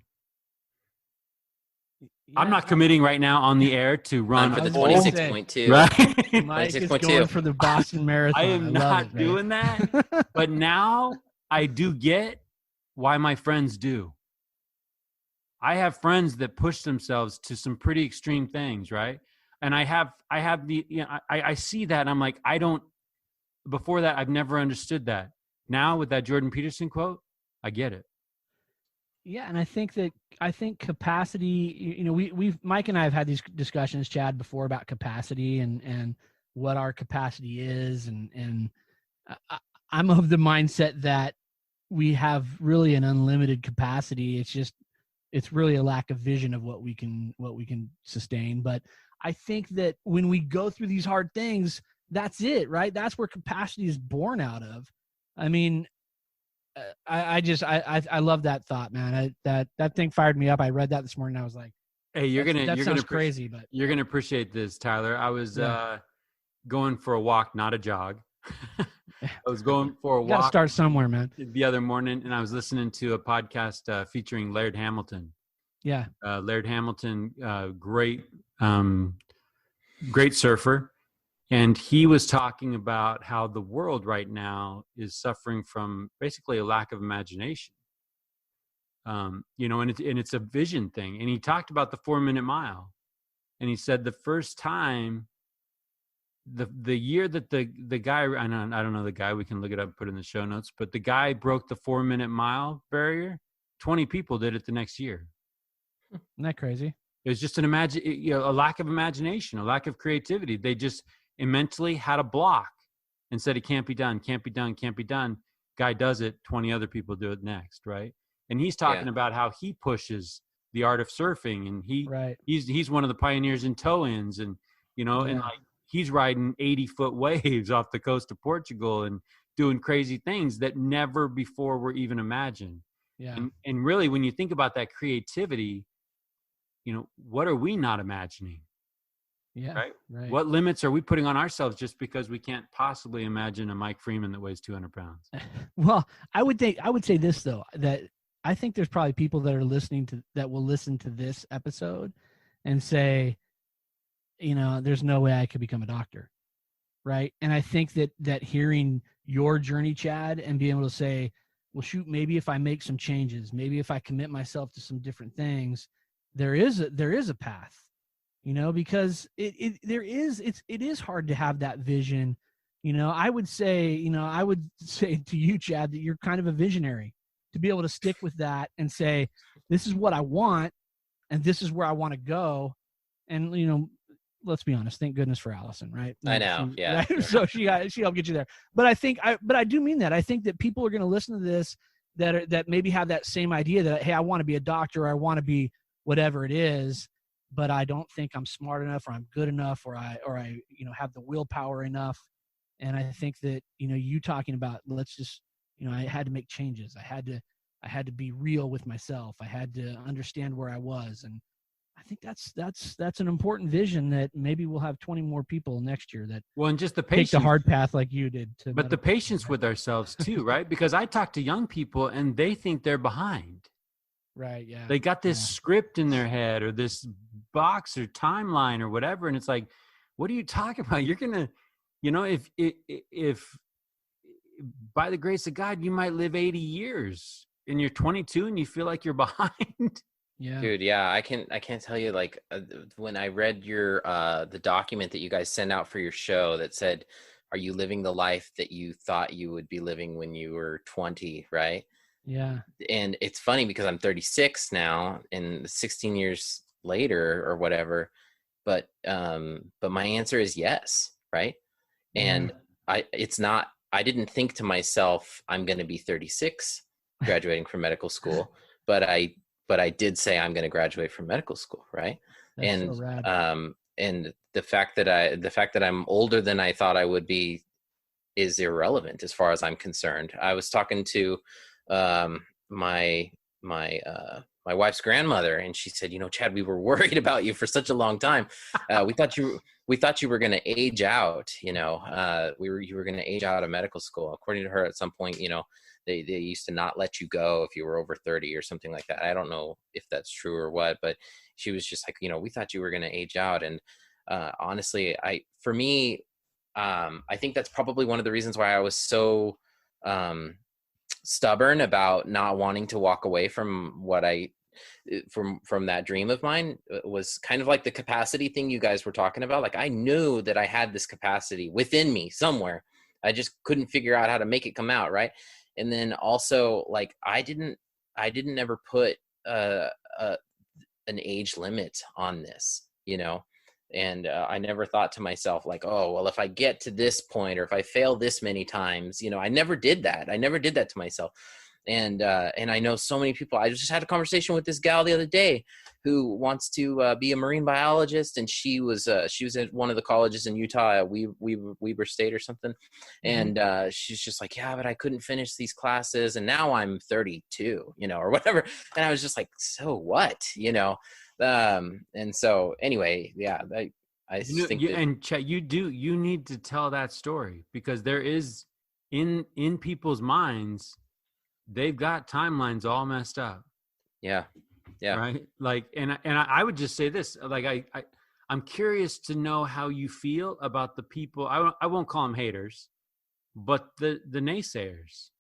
Yeah, I'm not committing right now on the air to run for the 26.2. Right? Mike is going for the Boston Marathon. I am not doing that. But now I do get why my friends do. I have friends that push themselves to some pretty extreme things, right? And I have the, I see that and I'm like, before that, I've never understood that. Now with that Jordan Peterson quote, I get it. Yeah. And I think capacity, we've Mike and I have had these discussions, Chad, before about capacity and what our capacity is. And I'm of the mindset that we have really an unlimited capacity. It's really a lack of vision of what we can sustain. But I think that when we go through these hard things, that's it, right? That's where capacity is born out of. I mean, I love that thought, man. That thing fired me up. I read that this morning. I was like, hey, you're gonna crazy, but you're gonna appreciate this, Tyler. I was going for a walk, not a jog. I was going for a walk. Gotta start somewhere, man. The other morning, and I was listening to a podcast featuring Laird Hamilton. Yeah, Laird Hamilton, great surfer. And he was talking about how the world right now is suffering from basically a lack of imagination. And it's a vision thing. And he talked about the 4-minute mile. And he said the first time, the year that the guy, I don't know the guy, we can look it up and put it in the show notes, but the guy broke the 4-minute mile barrier, 20 people did it the next year. Isn't that crazy? It was just a lack of imagination, a lack of creativity. They just mentally had a block and said it can't be done. Guy does it, 20 other people do it next, right? And he's talking about how he pushes the art of surfing, and he's one of the pioneers in toe-ins, and and like he's riding 80-foot waves off the coast of Portugal and doing crazy things that never before were even imagined. Yeah. And really, when you think about that creativity, what are we not imagining? Yeah. Right. What limits are we putting on ourselves just because we can't possibly imagine a Mike Freeman that weighs 200 pounds? Well, I would say this though, that I think there's probably people that will listen to this episode and say, there's no way I could become a doctor. Right. And I think that hearing your journey, Chad, and being able to say, well, shoot, maybe if I make some changes, maybe if I commit myself to some different things, there is a path. because it is hard to have that vision. I would say to you, Chad, that you're kind of a visionary to be able to stick with that and say, this is what I want and this is where I want to go. And, let's be honest, thank goodness for Allison, right? I know. Yeah. Right? So she helped get you there. But I do mean that. I think that people are going to listen to this that maybe have that same idea that, hey, I want to be a doctor, or I want to be whatever it is, but I don't think I'm smart enough, or I'm good enough, or I have the willpower enough. And I think that, you talking about, let's just, I had to make changes. I had to be real with myself. I had to understand where I was. And I think that's an important vision that maybe we'll have 20 more people next year that and just the take patience, the hard path like you did. But the patience with ourselves too, right? Because I talk to young people and they think they're behind. Right. Yeah. They got this script in their head, or this box or timeline or whatever. And it's like, what are you talking about? You're going to, if by the grace of God, you might live 80 years and you're 22 and you feel like you're behind. Yeah. Dude, yeah, I can't tell you, like, when I read your the document that you guys sent out for your show that said, are you living the life that you thought you would be living when you were 20, right? Yeah. And it's funny because I'm 36 now and 16 years later or whatever, but my answer is yes, right? And I didn't think to myself, I'm going to be 36 graduating from medical school, but I did say I'm going to graduate from medical school, right? That's And so rad. and the fact that I'm older than I thought I would be is irrelevant as far as I'm concerned. I was talking to my wife's grandmother, and she said, Chad, we were worried about you for such a long time. We thought you were going to age out. You were going to age out of medical school. According to her, at some point, they used to not let you go if you were over 30 or something like that. I don't know if that's true or what, but she was just like, we thought you were going to age out. And honestly, I think that's probably one of the reasons why I was so stubborn about not wanting to walk away from what from that dream of mine. Was kind of like the capacity thing you guys were talking about. Like, I knew that I had this capacity within me somewhere. I just couldn't figure out how to make it come out, right? And then also, like, I didn't ever put an age limit on this, and I never thought to myself, like, oh, well, if I get to this point, or if I fail this many times, I never did that. I never did that to myself. And I know so many people. I just had a conversation with this gal the other day who wants to be a marine biologist, and she was at one of the colleges in Utah, Weber State or something, and she's just like, yeah, but I couldn't finish these classes, and now I'm 32, or whatever. And I was just like, so what, and so anyway, yeah, I think and Chet, you need to tell that story, because there is in people's minds, they've got timelines all messed up. Yeah. Right. Like, and I would just say this, like, I'm curious to know how you feel about the people. I won't call them haters, but the naysayers,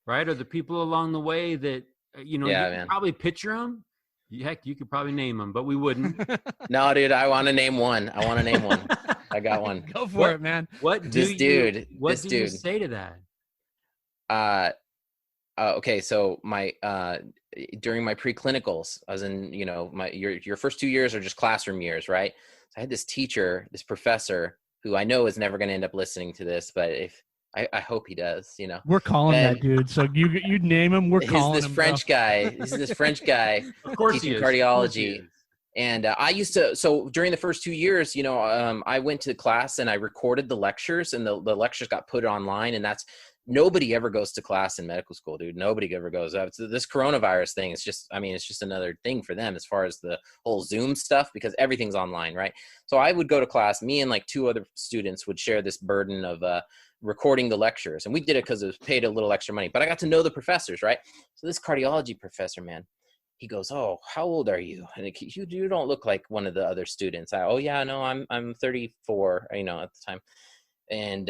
right? Or the people along the way that, you can probably picture them. Heck, you could probably name them, but we wouldn't. No, dude, I want to name one. I got one. Go for it, man. What do you say to that? Okay, so my during my preclinicals, I was in, your first 2 years are just classroom years, right? So I had this teacher, this professor, who I know is never going to end up listening to this, but if I hope he does, We're calling that dude. So you name him. We're calling him. He's this French guy of course teaching cardiology. And I used to, so during the first 2 years, I went to class and I recorded the lectures, and the lectures got put online, and nobody ever goes to class in medical school, dude. Nobody ever goes up. So this coronavirus thing is just, it's just another thing for them as far as the whole Zoom stuff, because everything's online, right? So I would go to class, me and like 2 other students would share this burden of recording the lectures. And we did it because it was paid a little extra money, but I got to know the professors, right? So this cardiology professor, man, he goes, oh, how old are you? And you don't look like one of the other students. Oh yeah, no, I'm 34, at the time. And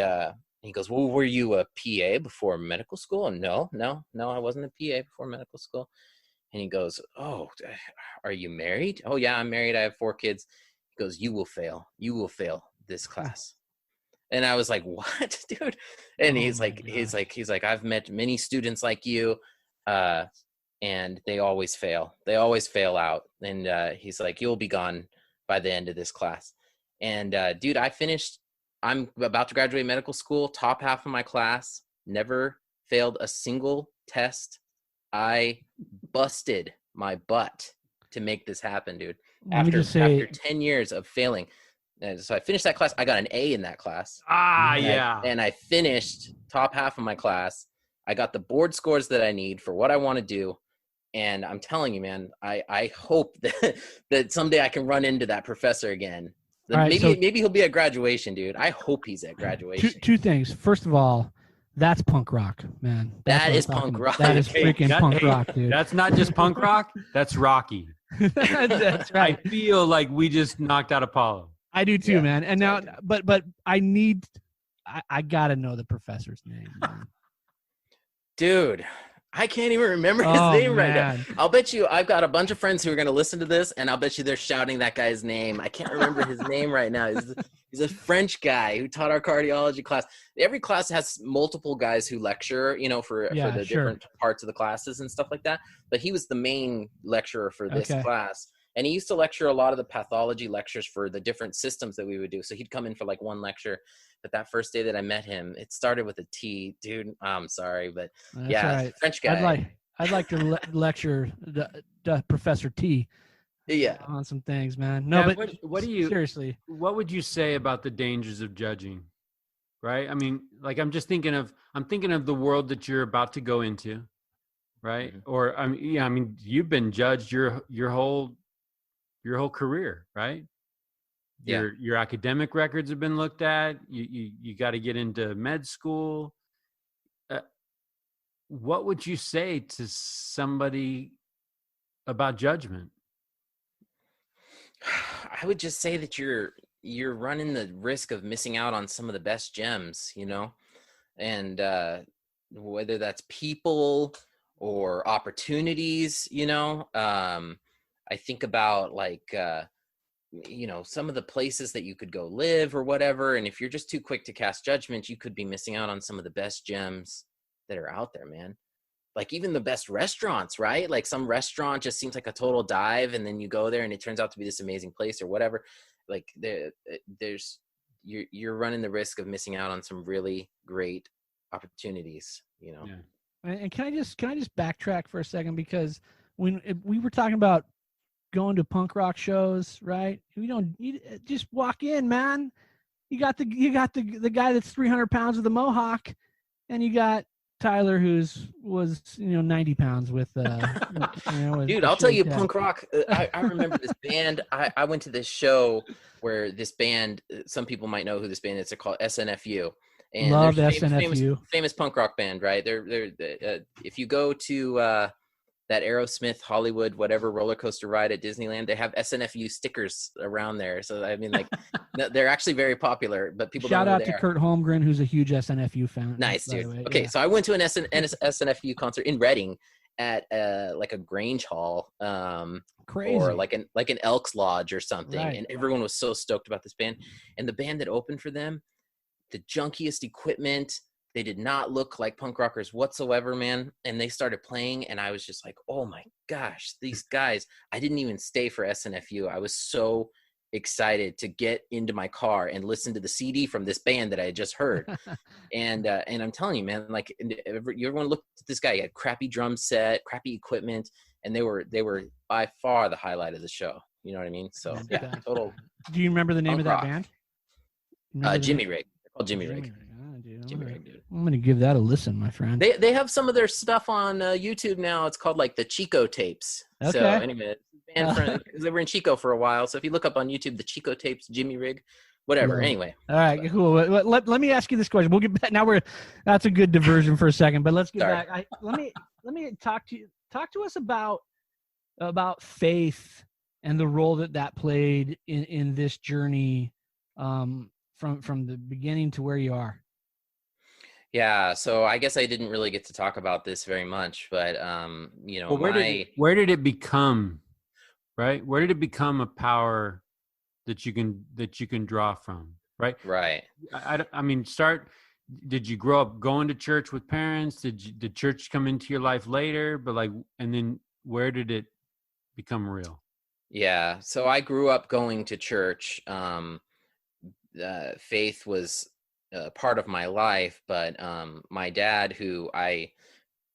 he goes, well, were you a PA before medical school? And no, I wasn't a PA before medical school. And he goes, oh, are you married? Oh yeah, I'm married. I have 4 kids. He goes, you will fail this class. And I was like, what, dude? And he's like, I've met many students like you, and they always fail out. And he's like, you'll be gone by the end of this class. And dude, I'm about to graduate medical school, top half of my class, never failed a single test. I busted my butt to make this happen, dude. After 10 years of failing. And so I finished that class. I got an A in that class. And I finished top half of my class. I got the board scores that I need for what I want to do. And I'm telling you, man, I hope that someday I can run into that professor again. Right, maybe he'll be at graduation, dude. I hope he's at graduation. Two things. First of all, that's punk rock, man. That is punk rock. That is freaking punk rock, dude. That's not just punk rock. That's Rocky. That's right. I feel like we just knocked out Apollo. I do too, man. And now, but I gotta know the professor's name, man. Dude, I can't even remember his name right now. I'll bet you I've got a bunch of friends who are going to listen to this, and I'll bet you they're shouting that guy's name. I can't remember his name right now. He's a French guy who taught our cardiology class. Every class has multiple guys who lecture, for the different parts of the classes and stuff like that. But he was the main lecturer for this class. And he used to lecture a lot of the pathology lectures for the different systems that we would do. So he'd come in for like one lecture. But that first day that I met him, it started with a T. Dude, I'm sorry, but that's right. French guy. I'd like to lecture the Professor T. Yeah, on some things, man. No, but what do you seriously? What would you say about the dangers of judging? Right? I mean, like I'm thinking of the world that you're about to go into, right? Mm-hmm. Or I mean, you've been judged your whole career, right? Yeah. Your academic records have been looked at. You got to get into med school. What would you say to somebody about judgment? I would just say that you're running the risk of missing out on some of the best gems, and whether that's people or opportunities, I think about some of the places that you could go live or whatever. And if you're just too quick to cast judgment, you could be missing out on some of the best gems that are out there, man. Like even the best restaurants, right? Like some restaurant just seems like a total dive, and then you go there and it turns out to be this amazing place or whatever. Like you're running the risk of missing out on some really great opportunities, Yeah. And can I just backtrack for a second, because when we were talking about going to punk rock shows, right? You just walk in, man. You got the guy that's 300 pounds with a mohawk, and you got Tyler was 90 pounds with dude, I'll tell you, punk rock. I remember this band. I went to this show where this band, some people might know who this band is. They're called SNFU. And love SNFU. Famous punk rock band, right? They're if you go to that Aerosmith Hollywood whatever roller coaster ride at Disneyland, they have SNFU stickers around there. So I mean, like, they're actually very popular, but people shout don't know out to Kurt Holmgren, who's a huge SNFU fan. Nice, dude. Okay, so I went to an SNFU concert in Reading at like a Grange Hall, crazy, or like an Elks Lodge or something, right. And everyone was so stoked about this band. And the band that opened for them, the junkiest equipment. They did not look like punk rockers whatsoever, man. And they started playing, and I was just like, oh my gosh, these guys. I didn't even stay for SNFU. I was so excited to get into my car and listen to the CD from this band that I had just heard. and I'm telling you, man, like, everyone looked at this guy. He had crappy drum set, crappy equipment, and they were by far the highlight of the show. You know what I mean? So yeah, total. Do you remember the name of that band? Jimmy Rig. They're called Jimmy Rig. I'm gonna give that a listen, my friend. They have some of their stuff on YouTube now. It's called like the Chico tapes. Okay. So anyway, because they were in Chico for a while. So if you look up on YouTube, the Chico tapes, Jimmy Rig, whatever. Yeah. Anyway. All right, cool. Let me ask you this question. We'll get back. Now that's a good diversion for a second, but let's get back. Let me talk to us about faith and the role that played in this journey, from the beginning to where you are. Yeah, so I guess I didn't really get to talk about this very much, but where did it become, right? Where did it become a power that you can draw from, right? Right. I mean, did you grow up going to church with parents? Did church come into your life later? But like, and then where did it become real? Yeah. So I grew up going to church. Faith was part of my life, but my dad, who I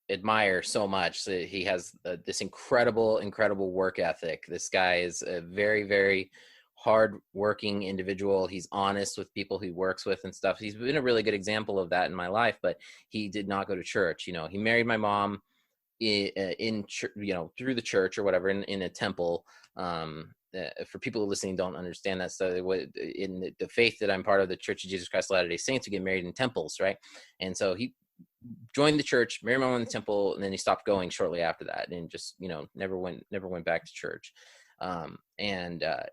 admire so much, so he has this incredible work ethic. This guy is a very, very hard working individual. He's honest with people he works with and stuff. He's been a really good example of that in my life, but he did not go to church. You know, he married my mom in you know, through the church or whatever, in a temple. For people listening don't understand that, so in the faith that I'm part of, the Church of Jesus Christ of Latter-day Saints, you get married in temples, right? And so he joined the church, married my mom in the temple, and then he stopped going shortly after that, and just, you know, never went back to church.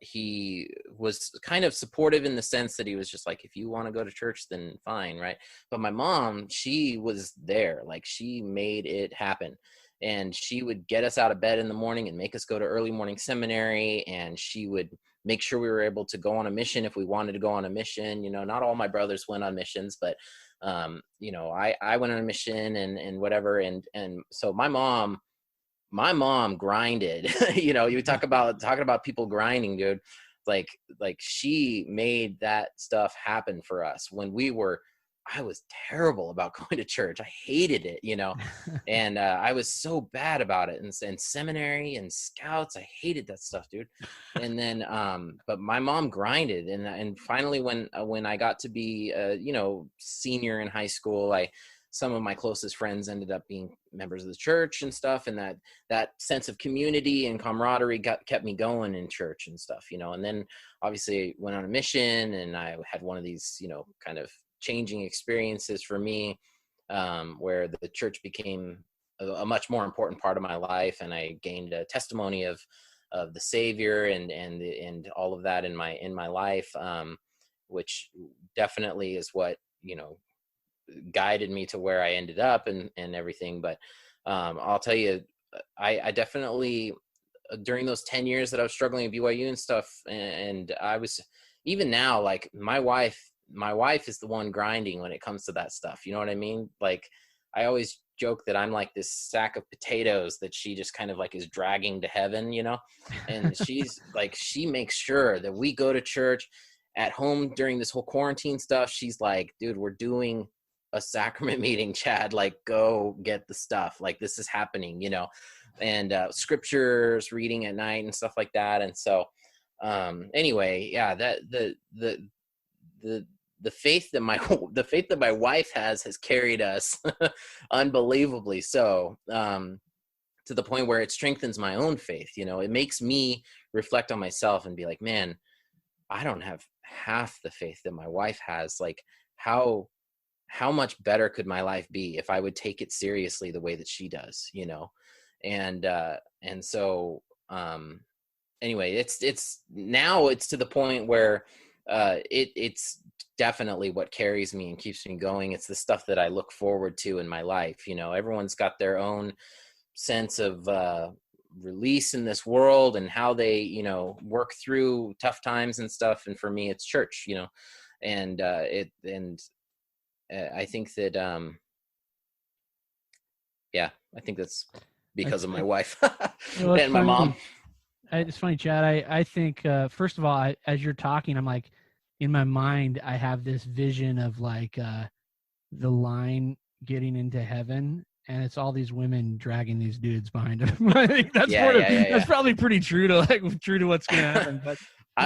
He was kind of supportive in the sense that he was just like, if you want to go to church, then fine, right? But my mom, she was there, like she made it happen. And she would get us out of bed in the morning and make us go to early morning seminary. And she would make sure we were able to go on a mission if we wanted to go on a mission. You know, not all my brothers went on missions, but, you know, I went on a mission and whatever. And so my mom grinded. You know, you talking about people grinding, dude. Like she made that stuff happen for us when I was terrible about going to church. I hated it, you know, and I was so bad about it. And seminary and scouts, I hated that stuff, dude. And then, but my mom grinded, and finally, when I got to be, you know, senior in high school, some of my closest friends ended up being members of the church and stuff, and that sense of community and camaraderie kept me going in church and stuff, you know. And then obviously went on a mission, and I had one of these, you know, kind of changing experiences for me, where the church became a much more important part of my life, and I gained a testimony of the Savior and all of that in my life, which definitely is what, you know, guided me to where I ended up and everything. But I'll tell you, I definitely, during those 10 years that I was struggling at BYU and stuff, and I was, even now, like my wife is the one grinding when it comes to that stuff. You know what I mean? Like, I always joke that I'm like this sack of potatoes that she just kind of like is dragging to heaven, you know? And she's like, she makes sure that we go to church. At home during this whole quarantine stuff, she's like, dude, we're doing a sacrament meeting, Chad, like go get the stuff, like this is happening, you know? And scriptures reading at night and stuff like that. And so anyway, yeah, that the faith that my wife has carried us unbelievably so, to the point where it strengthens my own faith. You know, it makes me reflect on myself and be like, man, I don't have half the faith that my wife has. Like, how much better could my life be if I would take it seriously the way that she does, you know? And so anyway, it's now it's to the point where it's definitely what carries me and keeps me going. It's the stuff that I look forward to in my life. You know, everyone's got their own sense of release in this world and how they, you know, work through tough times and stuff. And for me, it's church, you know, and I think that, yeah, I think that's because of my wife and my mom. It's funny, Chad. I think, first of all, as you're talking, I'm like, in my mind, I have this vision of like the line getting into heaven, and it's all these women dragging these dudes behind them. I think that's that's probably pretty true to what's going to happen. But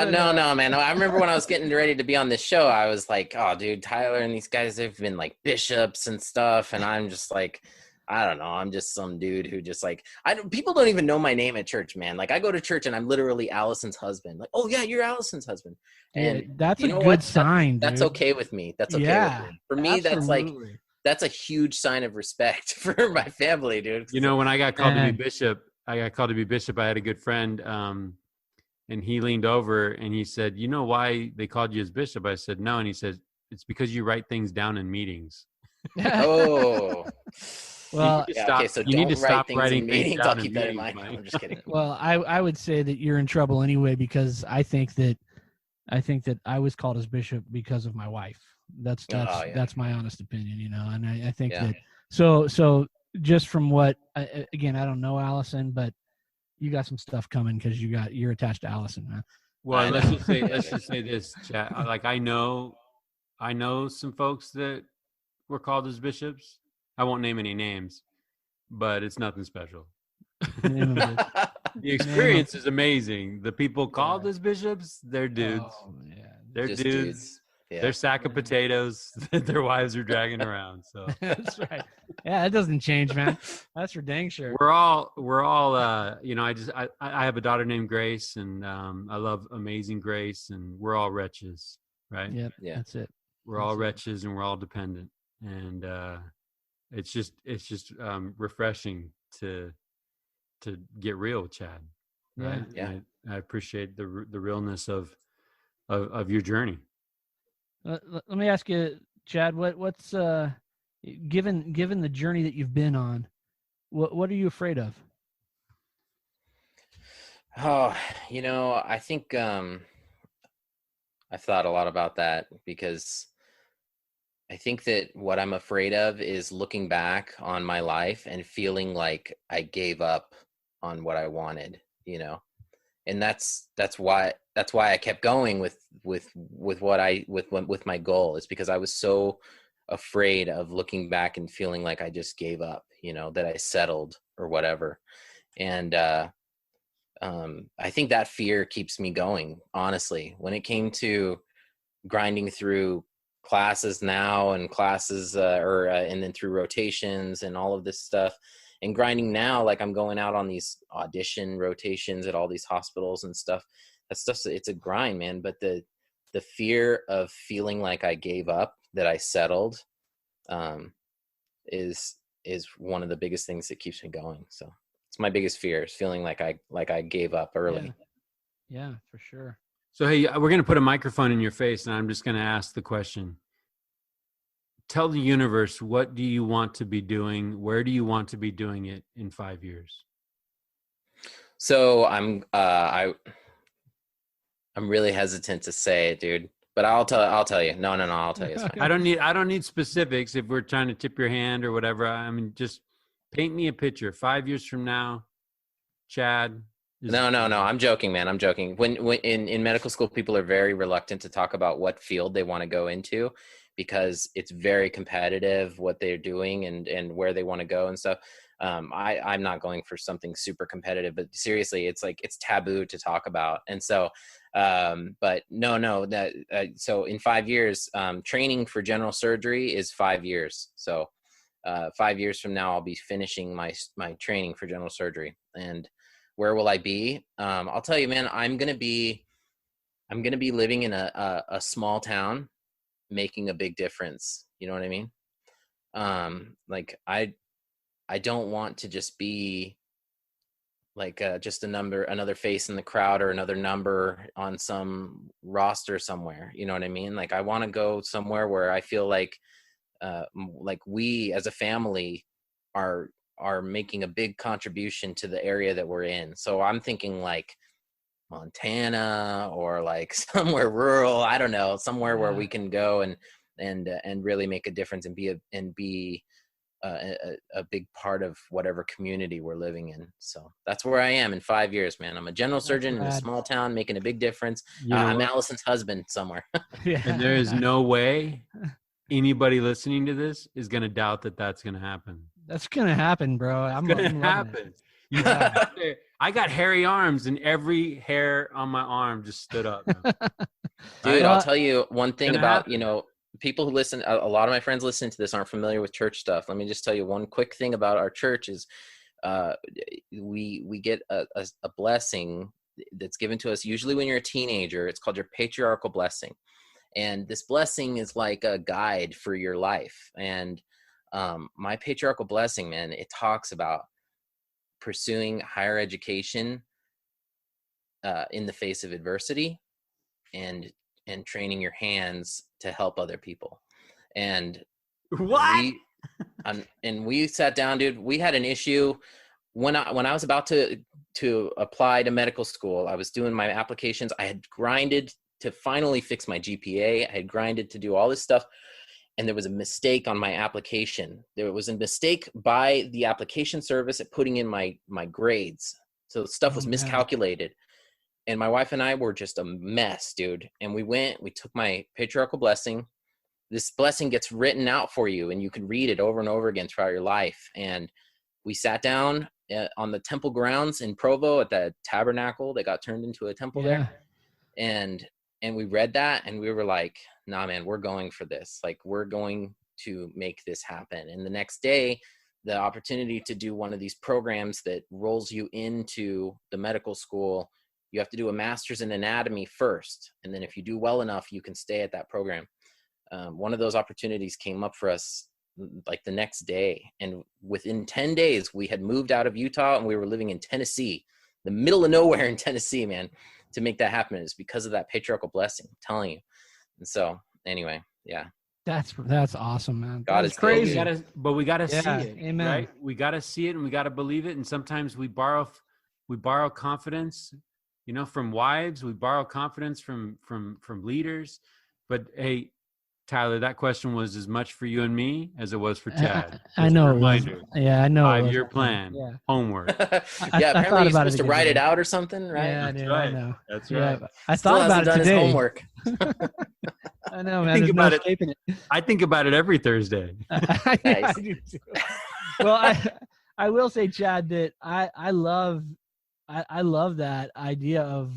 no, man. I remember when I was getting ready to be on this show, I was like, oh, dude, Tyler and these guys, they've been like bishops and stuff, and I'm just like, I don't know. I'm just some dude who just like, people don't even know my name at church, man. Like, I go to church and I'm literally Allison's husband. Like, oh yeah, you're Allison's husband. And yeah, that's a good sign. That's okay with me. That's okay with me. For me, absolutely. That's a huge sign of respect for my family, dude. You know, when I got called to be bishop, I had a good friend, and he leaned over and he said, you know why they called you as bishop? I said, no. And he said, it's because you write things down in meetings. Oh. Well, okay, so you need to stop writing meetings. I'll keep that in mind. I'm just kidding. Well, I would say that you're in trouble anyway, because I think that I think that I was called as bishop because of my wife. That's my honest opinion, you know. And I think that so just from what again, I don't know Allison, but you got some stuff coming because you're attached to Allison, man. Well, let's just say this, Chad. Like I know some folks that were called as bishops. I won't name any names, but it's nothing special. The experience is amazing. The people called as bishops, they're dudes. Oh, yeah. They're dudes. Yeah. They're sack of potatoes that their wives are dragging around. So that's right. Yeah, it doesn't change, man. That's for dang sure. We're all you know, I have a daughter named Grace, and I love Amazing Grace, and we're all wretches, right? Yep, yeah, that's it. We're all wretches, and we're all dependent, and it's just refreshing to get real, Chad. Right? Yeah. I appreciate the realness of your journey. Let me ask you, Chad, what's given the journey that you've been on, what are you afraid of? Oh, you know, I think I've thought a lot about that, because I think that what I'm afraid of is looking back on my life and feeling like I gave up on what I wanted, you know. And that's why I kept going with my goal, is because I was so afraid of looking back and feeling like I just gave up, you know, that I settled or whatever. And I think that fear keeps me going, honestly. When it came to grinding through classes now and classes and then through rotations and all of this stuff, and grinding now, like I'm going out on these audition rotations at all these hospitals and stuff. That stuff, it's a grind, man. But the fear of feeling like I gave up, that I settled, is one of the biggest things that keeps me going. So it's my biggest fear, is feeling like I gave up early. Yeah, for sure. So hey, we're gonna put a microphone in your face, and I'm just gonna ask the question. Tell the universe, what do you want to be doing? Where do you want to be doing it in 5 years? So I'm really hesitant to say it, dude. But I'll tell you. No, I'll tell you. It's fine. I don't need specifics if we're trying to tip your hand or whatever. I mean, just paint me a picture. 5 years from now, Chad. No. I'm joking, man. I'm joking. When in medical school, people are very reluctant to talk about what field they want to go into, because it's very competitive what they're doing and where they want to go and stuff. I'm not going for something super competitive, but seriously, it's like, it's taboo to talk about. And so, but so in 5 years, training for general surgery is 5 years. So, 5 years from now, I'll be finishing my training for general surgery. And where will I be? I'll tell you, man, I'm going to be living in a small town, making a big difference. You know what I mean? Like I don't want to just be like just another face in the crowd, or another number on some roster somewhere. You know what I mean? Like I want to go somewhere where I feel like we as a family are making a big contribution to the area that we're in. So I'm thinking like Montana, or like somewhere rural, I don't know, somewhere where we can go and really make a difference and be a big part of whatever community we're living in. So that's where I am in 5 years, man. I'm a general surgeon in a small town, making a big difference. I'm Allison's husband somewhere. And there is no way anybody listening to this is going to doubt that that's going to happen. That's going to happen, bro. I'm going to happen. I got hairy arms, and every hair on my arm just stood up. Dude, I'll tell you one thing about, you know, people who listen, a lot of my friends listening to this aren't familiar with church stuff. Let me just tell you one quick thing about our church is we get a blessing that's given to us usually when you're a teenager. It's called your patriarchal blessing. And this blessing is like a guide for your life. And my patriarchal blessing, man, it talks about pursuing higher education in the face of adversity, and training your hands to help other people. And we sat down, dude. We had an issue when I was about to apply to medical school. I was doing my applications. I had grinded to finally fix my GPA. I had grinded to do all this stuff. And there was a mistake on my application. There was a mistake by the application service at putting in my grades. So stuff was miscalculated. And my wife and I were just a mess, dude. And we took my patriarchal blessing. This blessing gets written out for you, and you can read it over and over again throughout your life. And we sat down on the temple grounds in Provo at the tabernacle that got turned into a temple there. And we read that, and we were like, nah, man, we're going for this. Like, we're going to make this happen. And the next day, the opportunity to do one of these programs that rolls you into the medical school, you have to do a master's in anatomy first. And then if you do well enough, you can stay at that program. One of those opportunities came up for us like the next day. And within 10 days, we had moved out of Utah and we were living in Tennessee, the middle of nowhere in Tennessee, man, to make that happen. It's because of that patriarchal blessing, I'm telling you. And so anyway, yeah. That's awesome, man. God That's is crazy. But we gotta see it. Amen. Right? We gotta see it and we gotta believe it. And sometimes we borrow confidence, from wives. We borrow confidence from leaders. But hey, Tyler, that question was as much for you and me as it was for Chad. I know. Reminder. Yeah, I know. 5-year plan. Yeah. Homework. Apparently you're supposed to write it out or something, right? Yeah, That's dude, right. I know. That's Yeah, right. I thought about it today. His homework. I know, man. There's no escaping it. I think about it every Thursday. I do too. Well, I will say, Chad, that I love that idea of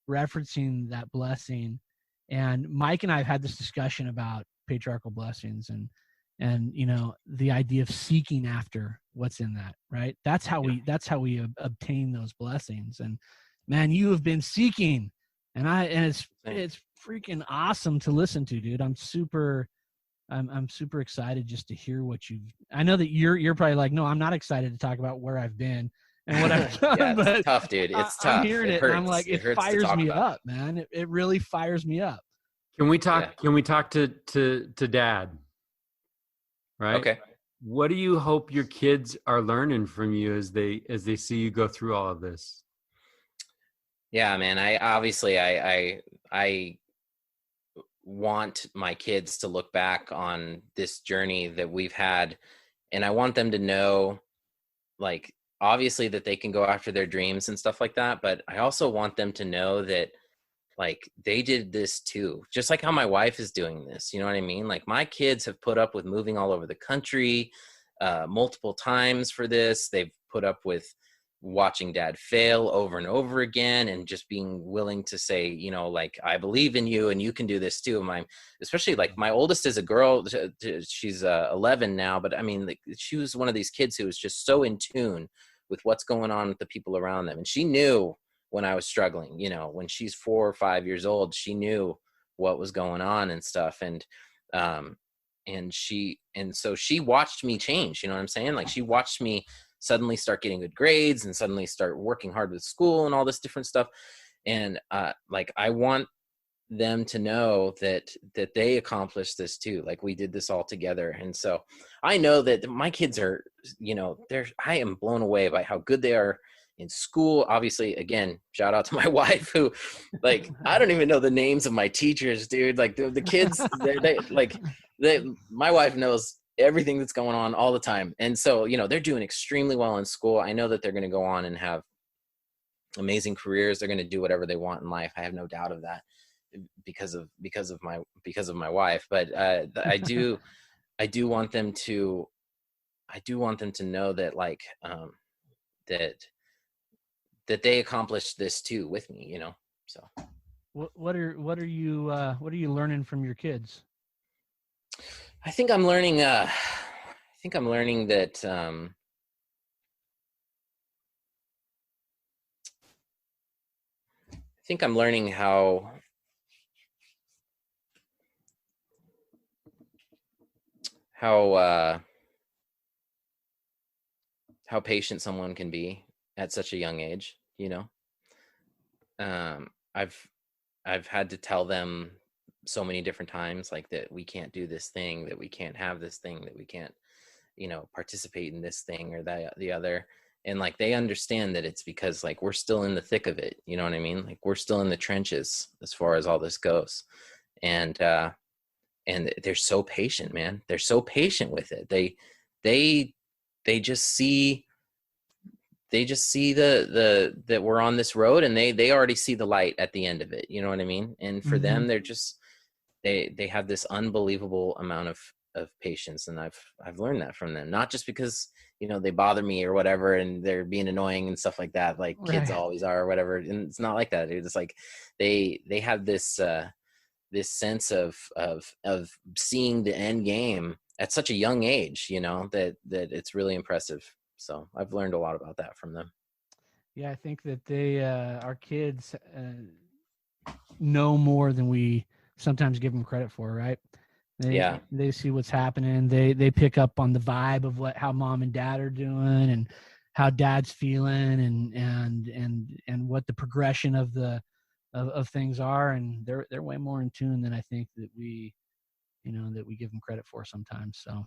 referencing that blessing. And Mike and I have had this discussion about patriarchal blessings and the idea of seeking after what's in that, right? That's how we obtain those blessings. And man, you have been seeking, and it's freaking awesome to listen to, dude. I'm super excited just to hear I know that you're probably like, no, I'm not excited to talk about where I've been and what I've done. Yeah, but it's tough, dude. It's tough. I'm hearing it, and I'm like, it fires me up, man. It really fires me up. Can we talk? Yeah. Can we talk to Dad? Right. Okay. What do you hope your kids are learning from you as they see you go through all of this? Yeah, man. I want my kids to look back on this journey that we've had, and I want them to know, like, obviously that they can go after their dreams and stuff like that, but I also want them to know that, like, they did this too, just like how my wife is doing this. You know what I mean? Like, my kids have put up with moving all over the country multiple times for this. They've put up with watching Dad fail over and over again, and just being willing to say, like, I believe in you and you can do this too. Especially like my oldest is a girl. She's 11 now, but I mean, like, she was one of these kids who was just so in tune with what's going on with the people around them. And she knew when I was struggling, when she's 4 or 5 years old, she knew what was going on and stuff. And so she watched me change, you know what I'm saying? Like, she watched me suddenly start getting good grades and suddenly start working hard with school and all this different stuff. And like, I want them to know that they accomplished this too. Like, we did this all together. And so I know that my kids are, I am blown away by how good they are in school. Obviously, again, shout out to my wife, who, like, I don't even know the names of my teachers, dude. Like, the kids, my wife knows everything that's going on all the time. And so, they're doing extremely well in school. I know that they're going to go on and have amazing careers. They're going to do whatever they want in life. I have no doubt of that because of my wife. But I do want them to know that, like, that they accomplished this too with me, so. What are you learning from your kids? I think I'm learning that how patient someone can be at such a young age, I've had to tell them so many different times, like, that we can't do this thing, that we can't have this thing, that we can't, participate in this thing or the other. and like they understand that it's because like we're still in the thick of it, you know what I mean? Like we're still in the trenches as far as all this goes. And they're so patient, man. They're so patient with it. They just see the that we're on this road, and they already see the light at the end of it, you know what I mean? And for them, they're just they have this unbelievable amount of patience, and I've learned that from them. Not just because, you know, they bother me or whatever and they're being annoying and stuff like that, like kids always are or whatever. And it's not like that, dude. It's like they have this this sense of seeing the end game at such a young age, you know, that it's really impressive. So I've learned a lot about that from them. Yeah, I think that they our kids know more than we sometimes give them credit for, right? They see what's happening. They pick up on the vibe of how mom and dad are doing and how dad's feeling and what the progression of the of things are, and they're way more in tune than I think that we give them credit for sometimes. So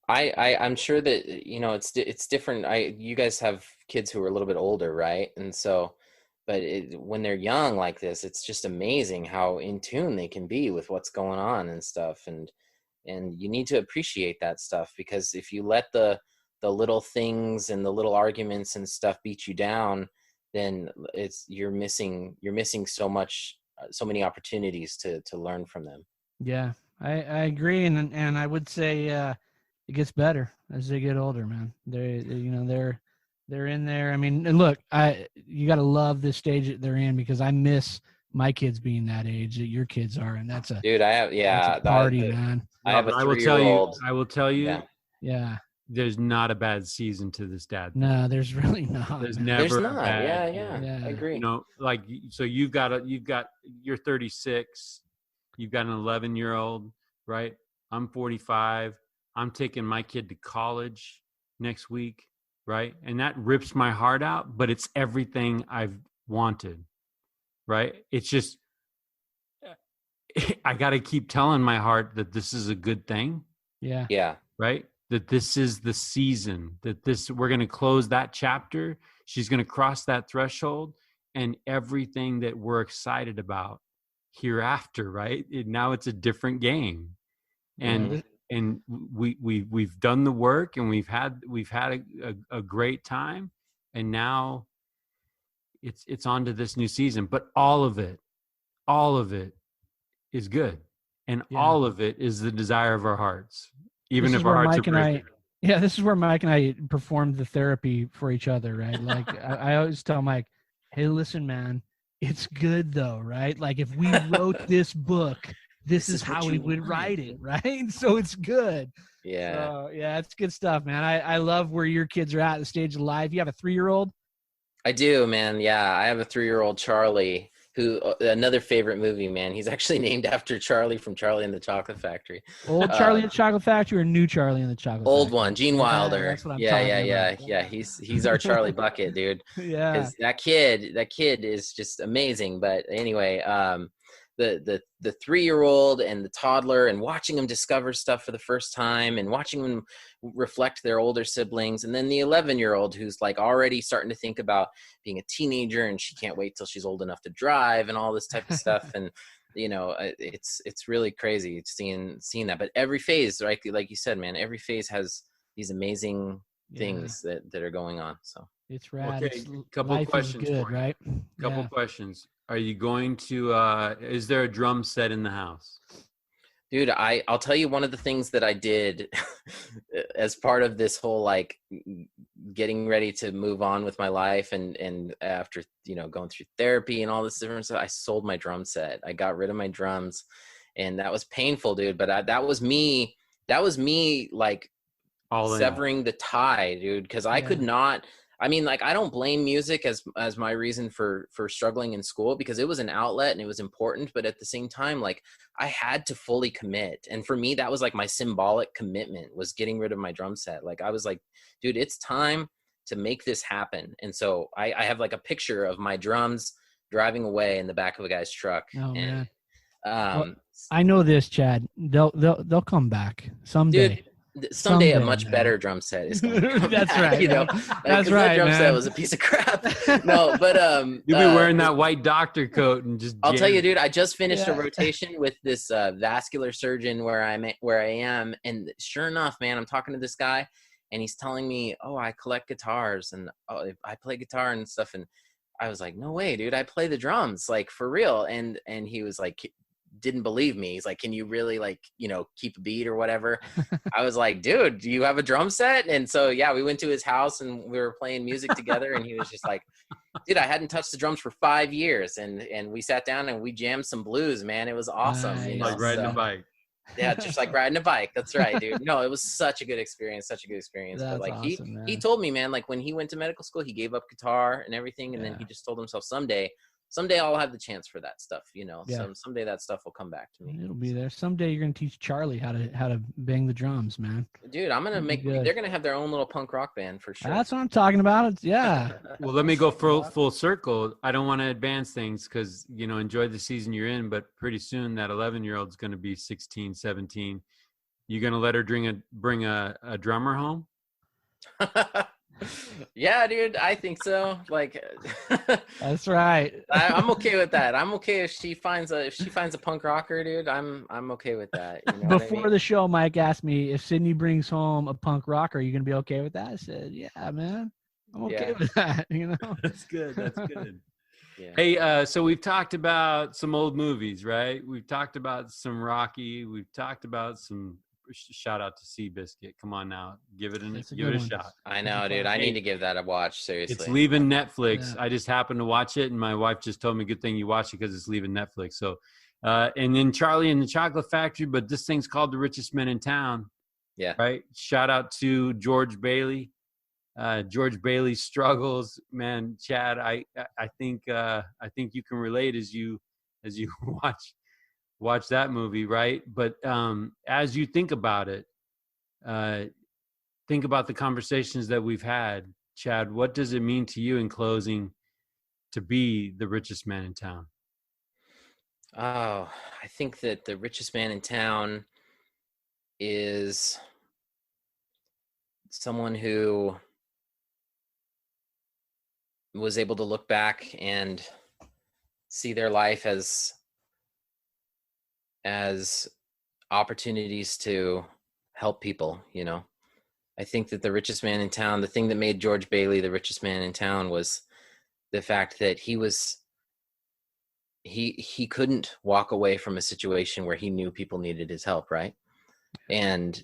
I'm sure that, you know, it's different. You guys have kids who are a little bit older, right? And so, but when they're young like this, it's just amazing how in tune they can be with what's going on and stuff. And you need to appreciate that stuff, because if you let the little things and the little arguments and stuff beat you down, then you're missing so many opportunities to learn from them. Yeah, I agree, and I would say it gets better as they get older, man. They're in there. I mean, and look, you got to love this stage that they're in, because I miss my kids being that age that your kids are, and that's a dude. I have that's a party, man. I have a 3-year-old. I will tell you. Yeah. There's not a bad season to this dad thing. No, there's really not. There's never a bad. Yeah, I agree. You know, like, so you're 36, you've got an 11-year-old, right? I'm 45. I'm taking my kid to college next week, right? And that rips my heart out, but it's everything I've wanted, right? It's just, I got to keep telling my heart that this is a good thing. Yeah. Right? That this is the season, we're going to close that chapter. She's going to cross that threshold, and everything that we're excited about hereafter, right? Now it's a different game. And we've done the work, and we've had a great time, and now it's on to this new season. But all of it is good, and all of it is the desire of our hearts. Even if our hearts are breaking. This is where Mike and I performed the therapy for each other, right? Like I always tell Mike, hey, listen, man, it's good though, right? Like if we wrote this book, this is how we would write it, right? So it's good. Yeah. So, yeah, it's good stuff, man. I love where your kids are at the stage of life. You have a 3-year-old? I do, man. Yeah, I have a 3-year-old, Charlie, who another favorite movie, man. He's actually named after Charlie from Charlie and the Chocolate Factory. Old Charlie and the Chocolate Factory, or new Charlie and the Chocolate Factory? Old one, Gene Wilder. That's what I'm talking about. Yeah. He's our Charlie Bucket, dude. Yeah. Because that kid is just amazing. But anyway, the 3-year-old and the toddler, and watching them discover stuff for the first time, and watching them reflect their older siblings, and then the 11-year-old who's like already starting to think about being a teenager, and she can't wait till she's old enough to drive and all this type of stuff. And you know, it's really crazy seeing that. But every phase, right, like you said, man, every phase has these amazing things that are going on. So it's rad. Okay, couple questions, good, right? Couple questions. Are you going to is there a drum set in the house? Dude, I'll tell you one of the things that I did as part of this whole, like, getting ready to move on with my life, and after, you know, going through therapy and all this different stuff, I sold my drum set. I got rid of my drums, and that was painful, dude. But that was me like severing the tie, dude, because I could not. I mean, like, I don't blame music as my reason for struggling in school, because it was an outlet and it was important. But at the same time, like, I had to fully commit. And for me, that was like my symbolic commitment, was getting rid of my drum set. Like, I was like, dude, it's time to make this happen. And so I have like a picture of my drums driving away in the back of a guy's truck. Oh, man. Well, I know this, Chad. They'll come back someday. Dude, someday a Someday, much man. better drum set is going to come That's back, right. you know. Man. Like, That's 'cause right, that drum man. set was a piece of crap. No, but You'll be wearing that white doctor coat and just. I'll tell you, jamming. dude. I just finished a Yeah. rotation with this vascular surgeon where I am, and sure enough, man, I'm talking to this guy, and he's telling me, "Oh, I collect guitars, and oh, I play guitar and stuff." And I was like, "No way, dude! I play the drums, like for real." And he was like, didn't believe me. He's like, "Can you really, like, you know, keep a beat or whatever?" I was like, "Dude, do you have a drum set?" And so yeah, we went to his house and we were playing music together, and he was just like, dude, I hadn't touched the drums for 5 years, and we sat down and we jammed some blues, man. It was awesome. Nice. You know? Like riding So, a bike. yeah, just like riding a bike. That's right, dude. No, it was such a good experience. But That's like awesome, man. he told me, man, like when he went to medical school, he gave up guitar and everything, and then he just told himself, someday I'll have the chance for that stuff, you know. Yeah. Someday that stuff will come back to me. It'll be there. Someday you're gonna teach Charlie how to bang the drums, man. Dude, I'm gonna That'd be good. they're gonna have their own little punk rock band for sure. That's what I'm talking about. It's, yeah. Well, let me go full circle. I don't want to advance things because, you know, enjoy the season you're in, but pretty soon that 11-year-old's going to be 16, 17. You going to let her bring a drummer home? Yeah, dude, I think so. Like, That's right. I'm okay with that. I'm okay if she finds a punk rocker, dude. I'm okay with that. You know Before what I mean? the show, Mike asked me if Sydney brings home a punk rocker, are you gonna be okay with that? I said, yeah, man. I'm okay Yeah. with that. You know? That's good. That's good. Yeah. Hey, so we've talked about some old movies, right? We've talked about some Rocky. We've talked about some. Shout out to Seabiscuit. Come on now, give it That's a give it good a one. shot. I know, dude. I need to give that a watch. Seriously. It's leaving Netflix. Yeah. I just happened to watch it, and my wife just told me, "Good thing you watched it because it's leaving Netflix." So, and then Charlie and the Chocolate Factory, but this thing's called The Richest Men in Town. Yeah. Right. Shout out to George Bailey. George Bailey's struggles, man. Chad, I think you can relate as you watch that movie, right? But as you think about it, think about the conversations that we've had. Chad, what does it mean to you in closing to be the richest man in town? Oh, I think that the richest man in town is someone who was able to look back and see their life as opportunities to help people, you know. I think that the richest man in town, the thing that made George Bailey the richest man in town was the fact that he couldn't walk away from a situation where he knew people needed his help, right? And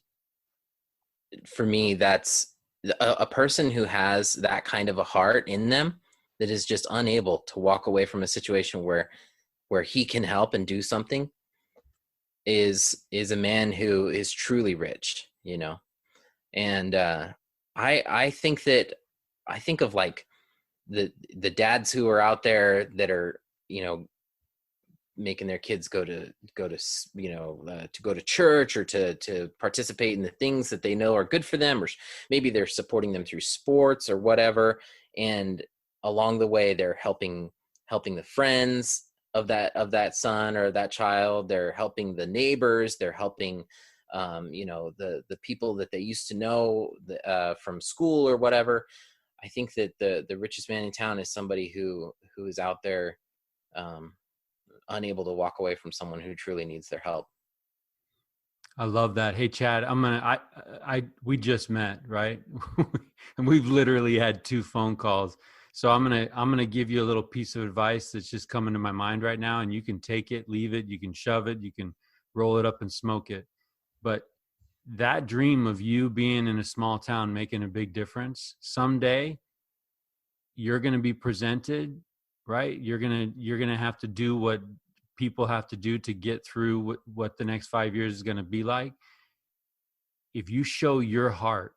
for me, that's a person who has that kind of a heart in them that is just unable to walk away from a situation where he can help and do something is a man who is truly rich, you know. And I think of like the dads who are out there that are, you know, making their kids go to church or to participate in the things that they know are good for them, or maybe they're supporting them through sports or whatever, and along the way they're helping the friends of that son or that child. They're helping the neighbors. They're helping the people that they used to know from school or whatever. I think that the richest man in town is somebody who is out there unable to walk away from someone who truly needs their help. I love that. Hey, Chad, we just met, right? And we've literally had 2 phone calls. So I'm going to give you a little piece of advice that's just coming to my mind right now, and you can take it, leave it, you can shove it, you can roll it up and smoke it. But that dream of you being in a small town, making a big difference, someday you're going to be presented, right? You're going to have to do what people have to do to get through what the next 5 years is going to be like. If you show your heart,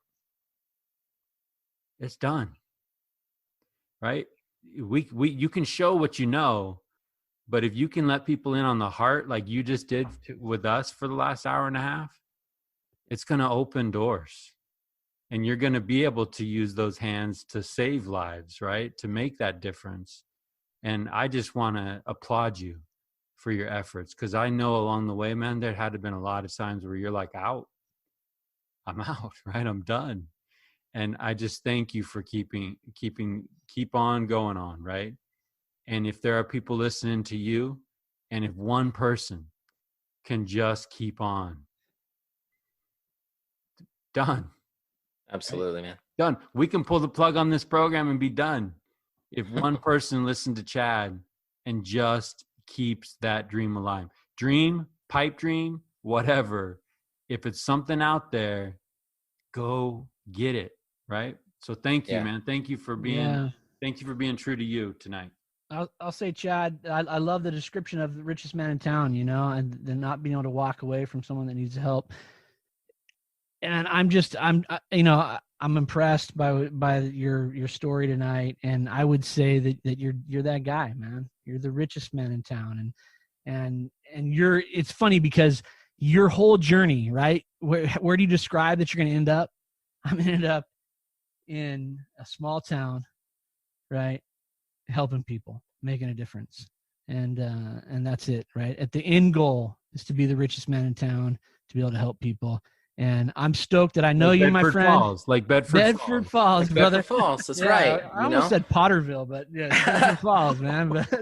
it's done. Right? You can show what you know, but if you can let people in on the heart, like you just did with us for the last hour and a half, it's going to open doors, and you're going to be able to use those hands to save lives, right? To make that difference. And I just want to applaud you for your efforts, because I know along the way, man, there had to have been a lot of times where you're like, out. I'm out, right? I'm done. And I just thank you for keep on going on, right? And if there are people listening to you, and if one person can just keep on, done. Absolutely, right? man. Done. We can pull the plug on this program and be done. If one person listened to Chad and just keeps that dream alive, dream, pipe dream, whatever, if it's something out there, go get it. Right. So thank you, Yeah. man. Thank you for Yeah. being true to you tonight. I'll say, Chad, I love the description of the richest man in town, you know, and the not being able to walk away from someone that needs help. And I'm impressed by your story tonight. And I would say that you're that guy, man. You're the richest man in town. And it's funny because your whole journey, right? Where do you describe that you're going to end up? I'm going to end up in a small town, right? Helping people, making a difference. And that's it, right? At the end goal is to be the richest man in town, to be able to help people. And I'm stoked that I know like you, Bedford my friend. Falls, like Bedford Falls, Like brother. Bedford Falls, that's Yeah, right. I almost said Potterville, but yeah, Bedford Falls, man. But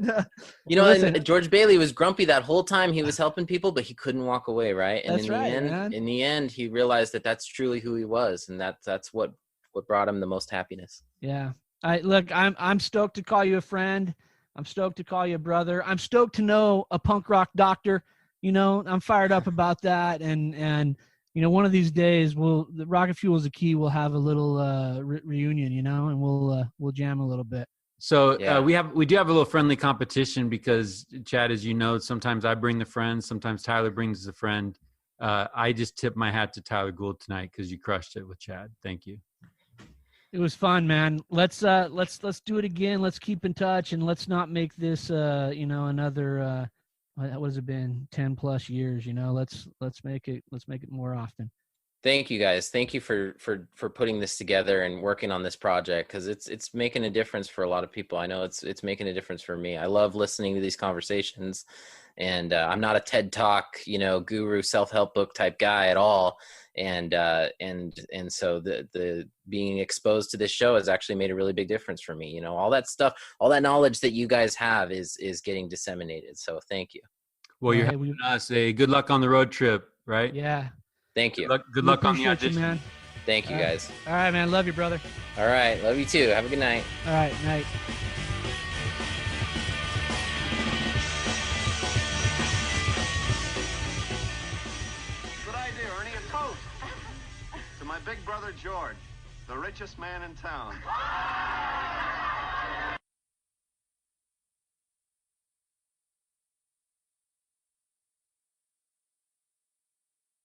You know, listen, and George Bailey was grumpy that whole time he was helping people, but he couldn't walk away, right? And That's right, man. in the end, he realized that that's truly who he was, and that's what brought him the most happiness. Yeah. I'm stoked to call you a friend. I'm stoked to call you a brother. I'm stoked to know a punk rock doctor. You know, I'm fired up about that. And you know, one of these days, the Rocket Fuel is the Key. We'll have a little reunion, you know, and we'll jam a little bit. So Yeah. we do have a little friendly competition because, Chad, as you know, sometimes I bring the friends, sometimes Tyler brings the friend. I just tip my hat to Tyler Gould tonight because you crushed it with Chad. Thank you. It was fun, man. Let's do it again. Let's keep in touch, and let's not make this another what has it been, 10+ years, you know. Let's make it more often. Thank you guys. Thank you for putting this together and working on this project, because it's making a difference for a lot of people. I know it's making a difference for me. I love listening to these conversations, and I'm not a TED Talk, guru self-help book type guy at all. And so the being exposed to this show has actually made a really big difference for me. All that stuff, all that knowledge that you guys have is getting disseminated. So thank you. Well, you're having us a good luck on the road trip, right? Yeah. Thank you. Good luck on the audition, man. Thank you, guys. All right, man. Love you, brother. All right. Love you too. Have a good night. All right. Night. Good idea, Ernie. A toast to my big brother George, the richest man in town.